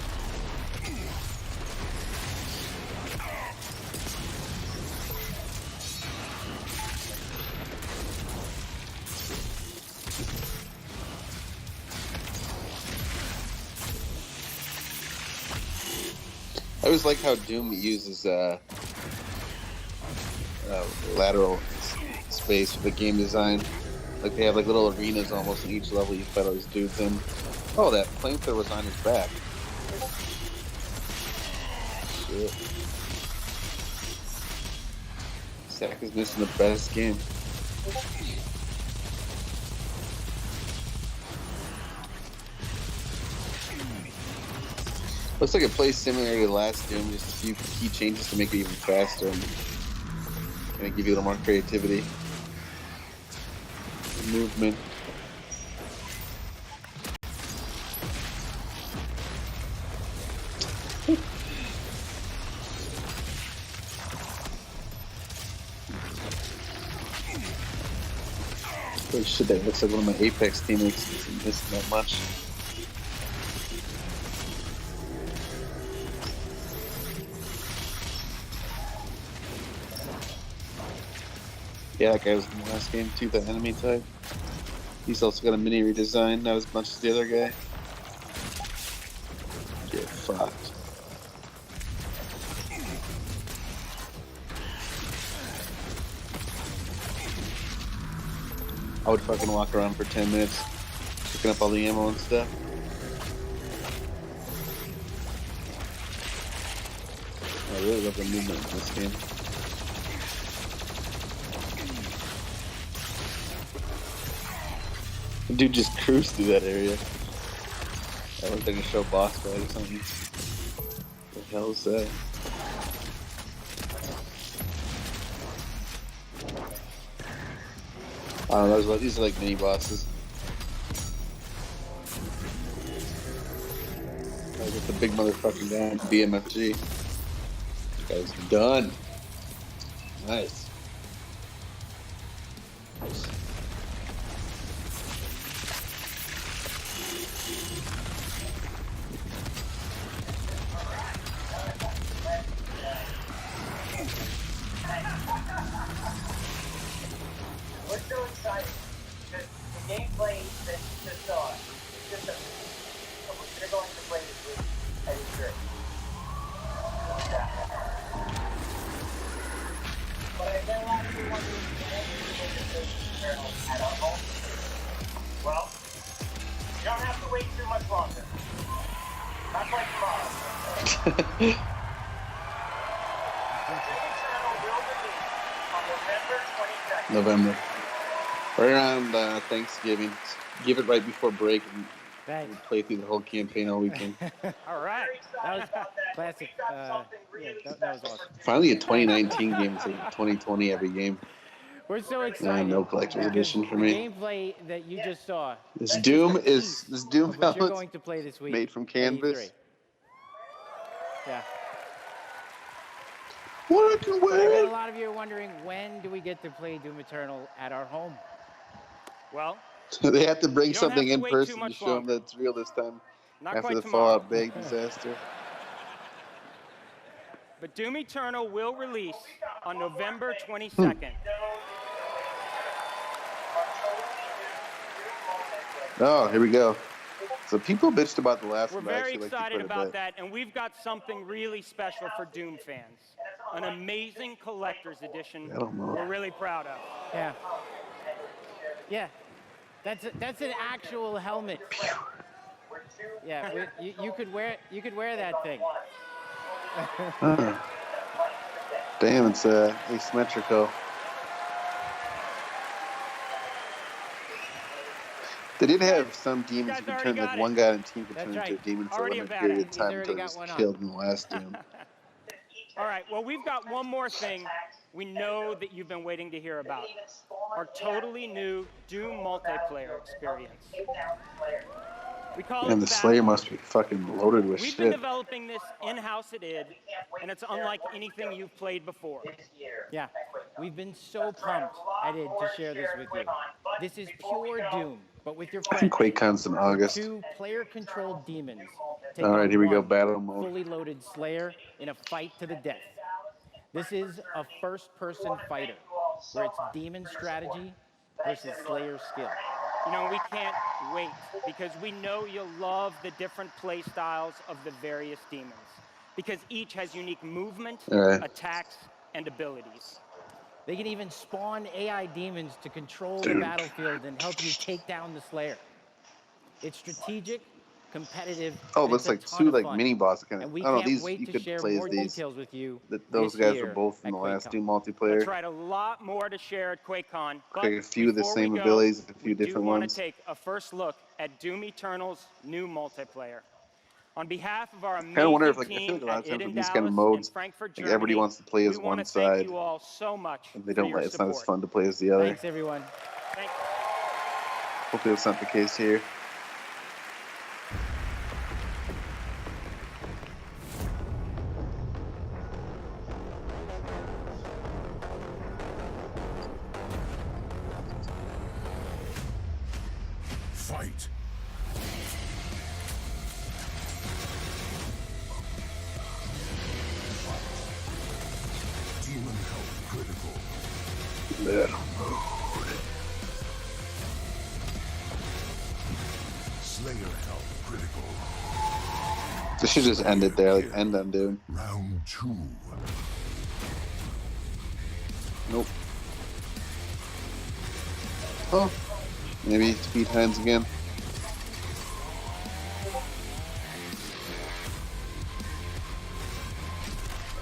I always like how Doom uses lateral space for the game design. Like they have like little arenas almost in each level you fight all these dudes in. Oh, that flamethrower was on his back. Shit. Zach is missing the best game. Looks like it plays similar to the last Doom, just a few key changes to make it even faster and kind of give you a little more creativity. Movement. Holy shit, that looks like one of my Apex teammates. Isn't missing that much. Yeah, that guy was in the last game too, the enemy type. He's also got a mini redesign, not as much as the other guy. Get fucked. I would fucking walk around for 10 minutes, picking up all the ammo and stuff. I really love the movement in this game. The dude just cruised through that area. That looked like a show boss fight or something. What the hell is that? I don't know, these are like mini bosses. I get the big motherfucking guy, BMFG. This guy's done. Nice. We're so excited because the gameplay that you just saw is just amazing. We're going to play this week at E3. But I bet a lot of you wondering when we're going to play Eternal at our home. Well, you don't have to wait too much longer. Not like tomorrow. Eternal will release on November 22nd. November. Right around Thanksgiving. Give it right before break and play through the whole campaign all weekend. All right. That was classic. That was awesome. Finally a 2019 game instead of 2020 every game. We're so excited. No collector's edition for me. The gameplay that you just saw. This Doom what you're helmet's going to play this week. made from canvas. Yeah. What I can wear. A lot of you are wondering, when do we get to play Doom Eternal at our home? Well, They have to bring something have in to wait person too to much show them that it's real this time. Not after quite the tomorrow. Fallout Big disaster. But Doom Eternal will release on November 22nd. Oh, here we go. So people bitched about the last We're one. but I very actually liked it excited quite a about bit. that, and we've got something really special for Doom fans. An amazing collector's edition I don't know. we're really proud of. Yeah. Yeah. That's an actual helmet. Yeah, you could wear that thing. Damn, it's asymmetrical. They did have some demons who could turn, like one guy on the team could turn into a demon for a limited period of time until he was killed in the last Doom. All right, well, we've got one more thing we know that you've been waiting to hear about. Our totally new Doom multiplayer experience. We call And it the Slayer must be fucking loaded with We've been shit. developing this in-house at id, and it's unlike anything you've played before. Yeah, we've been so pumped at id to share this with you. This is pure Doom, but with your friends. QuakeCon's in August. 2 player-controlled demons take All right, on here we go. 1 Battle mode. fully loaded Slayer in a fight to the death. This is a first-person fighter, where it's demon strategy versus Slayer skill. You know, we can't wait because we know you'll love the different play styles of the various demons because each has unique movement, attacks, and abilities. They can even spawn AI demons to control the battlefield and help you take down the Slayer. It's strategic, competitive. Oh, that's like 2 like mini boss kind of. And we I don't know, can't these wait you to could share play as more these. details with you Those this guys year were both in at the last QuakeCon. Doom multiplayer. That's right, a lot more to share at QuakeCon. But Like a few of the before same we go, abilities, a few we different do want ones. to take a first look at Doom Eternal's new multiplayer. On behalf of our I kind of wonder if, amazing like, I feel team like a lot at of times id with in these kind of Dallas and modes, Frankfurt, like everybody Germany, wants to play as we want one to thank side, you all so much and they for don't. your It's not as support. fun to play as the other. Thanks, everyone. Thank Hopefully, that's not the case here. Fight. Demon health critical. Yeah. Slayer health critical. This should just end it there, like end on Doom. Round 2. Nope. Oh, maybe speed hands again.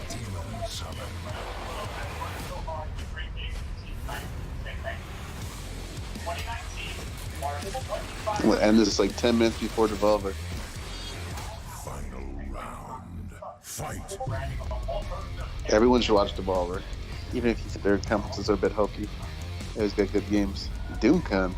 Demon summon. We'll end this like 10 minutes before Devolver. Final round. Fight. Everyone should watch Devolver, even if you think their conferences are a bit hokey. They always got good games. DoomCon.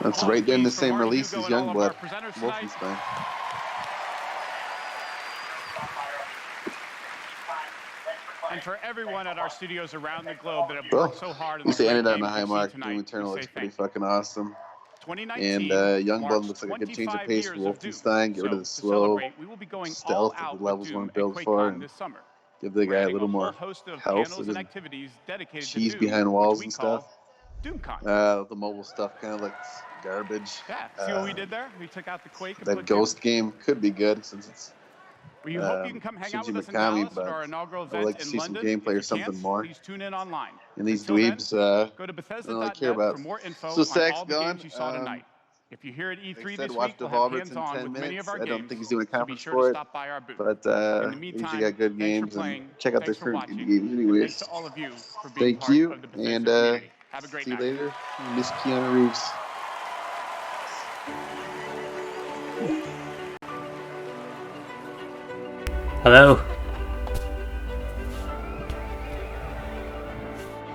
That's right there in the same release as Youngblood, Wolfenstein. And for everyone at our studios around the globe that have Well, worked so hard at on least the they great ended on a games high you've seen mark. tonight, Doom Eternal we looks say pretty thank you. fucking awesome. 2019 And Youngblood marks looks like a good change of 25 pace for years of Doom. Wolfenstein. Get rid of the So, to slow celebrate, we will be going stealth all out that the with levels Doom weren't at built for, QuakeCon and this summer. give the We're guy a adding little whole more host of health. panels So and he activities dedicated cheese to Doom, behind walls which we and call stuff. DoomCon. The mobile stuff kind of looks garbage. Yeah, see what we did there? We took out the Quake and That put Doom. Ghost game could be good since it's We hope you can come hang out Shinji with us in Mikami, Dallas at our but inaugural I'd event like to in see London. some gameplay or If you something can't, more. please tune in online. And these Until then, dweebs, go to I don't really Bethesda.net care about. for more info So on Sack's all the gone. games you saw tonight. If you're here at E3 Like I said, this watch week, we'll Devolver. have It's in hands-on 10 with minutes. many of our I don't games, think he's doing a so be conference sure for to it. stop by our booth. But In the he meantime, usually got good thanks for games, playing, and check out their thanks for current watching, indie games and anyways. thanks to all of you for being Thank part you, of the Bethesda and community. Have a great see night. you later. Miss Keanu Reeves. Hello.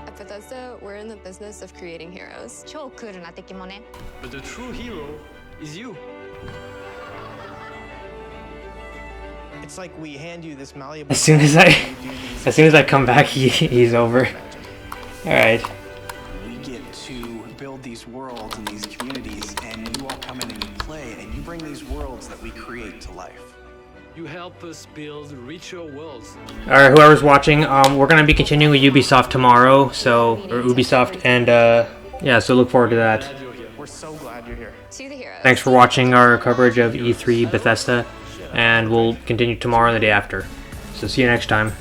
At Bethesda, we're in the business of creating heroes. But the true hero is you. It's like we hand you this malleable. As soon as I come back, he's over. All right. We get to build these worlds and these communities, and you all come in and you play, and you bring these worlds that we create to life. You help us build richer worlds. All right, whoever's watching, we're gonna be continuing with Ubisoft tomorrow, or Ubisoft, and yeah, so look forward to that. We're so glad you're here. To the heroes. Thanks for watching our coverage of E3 Bethesda, and we'll continue tomorrow and the day after. So see you next time.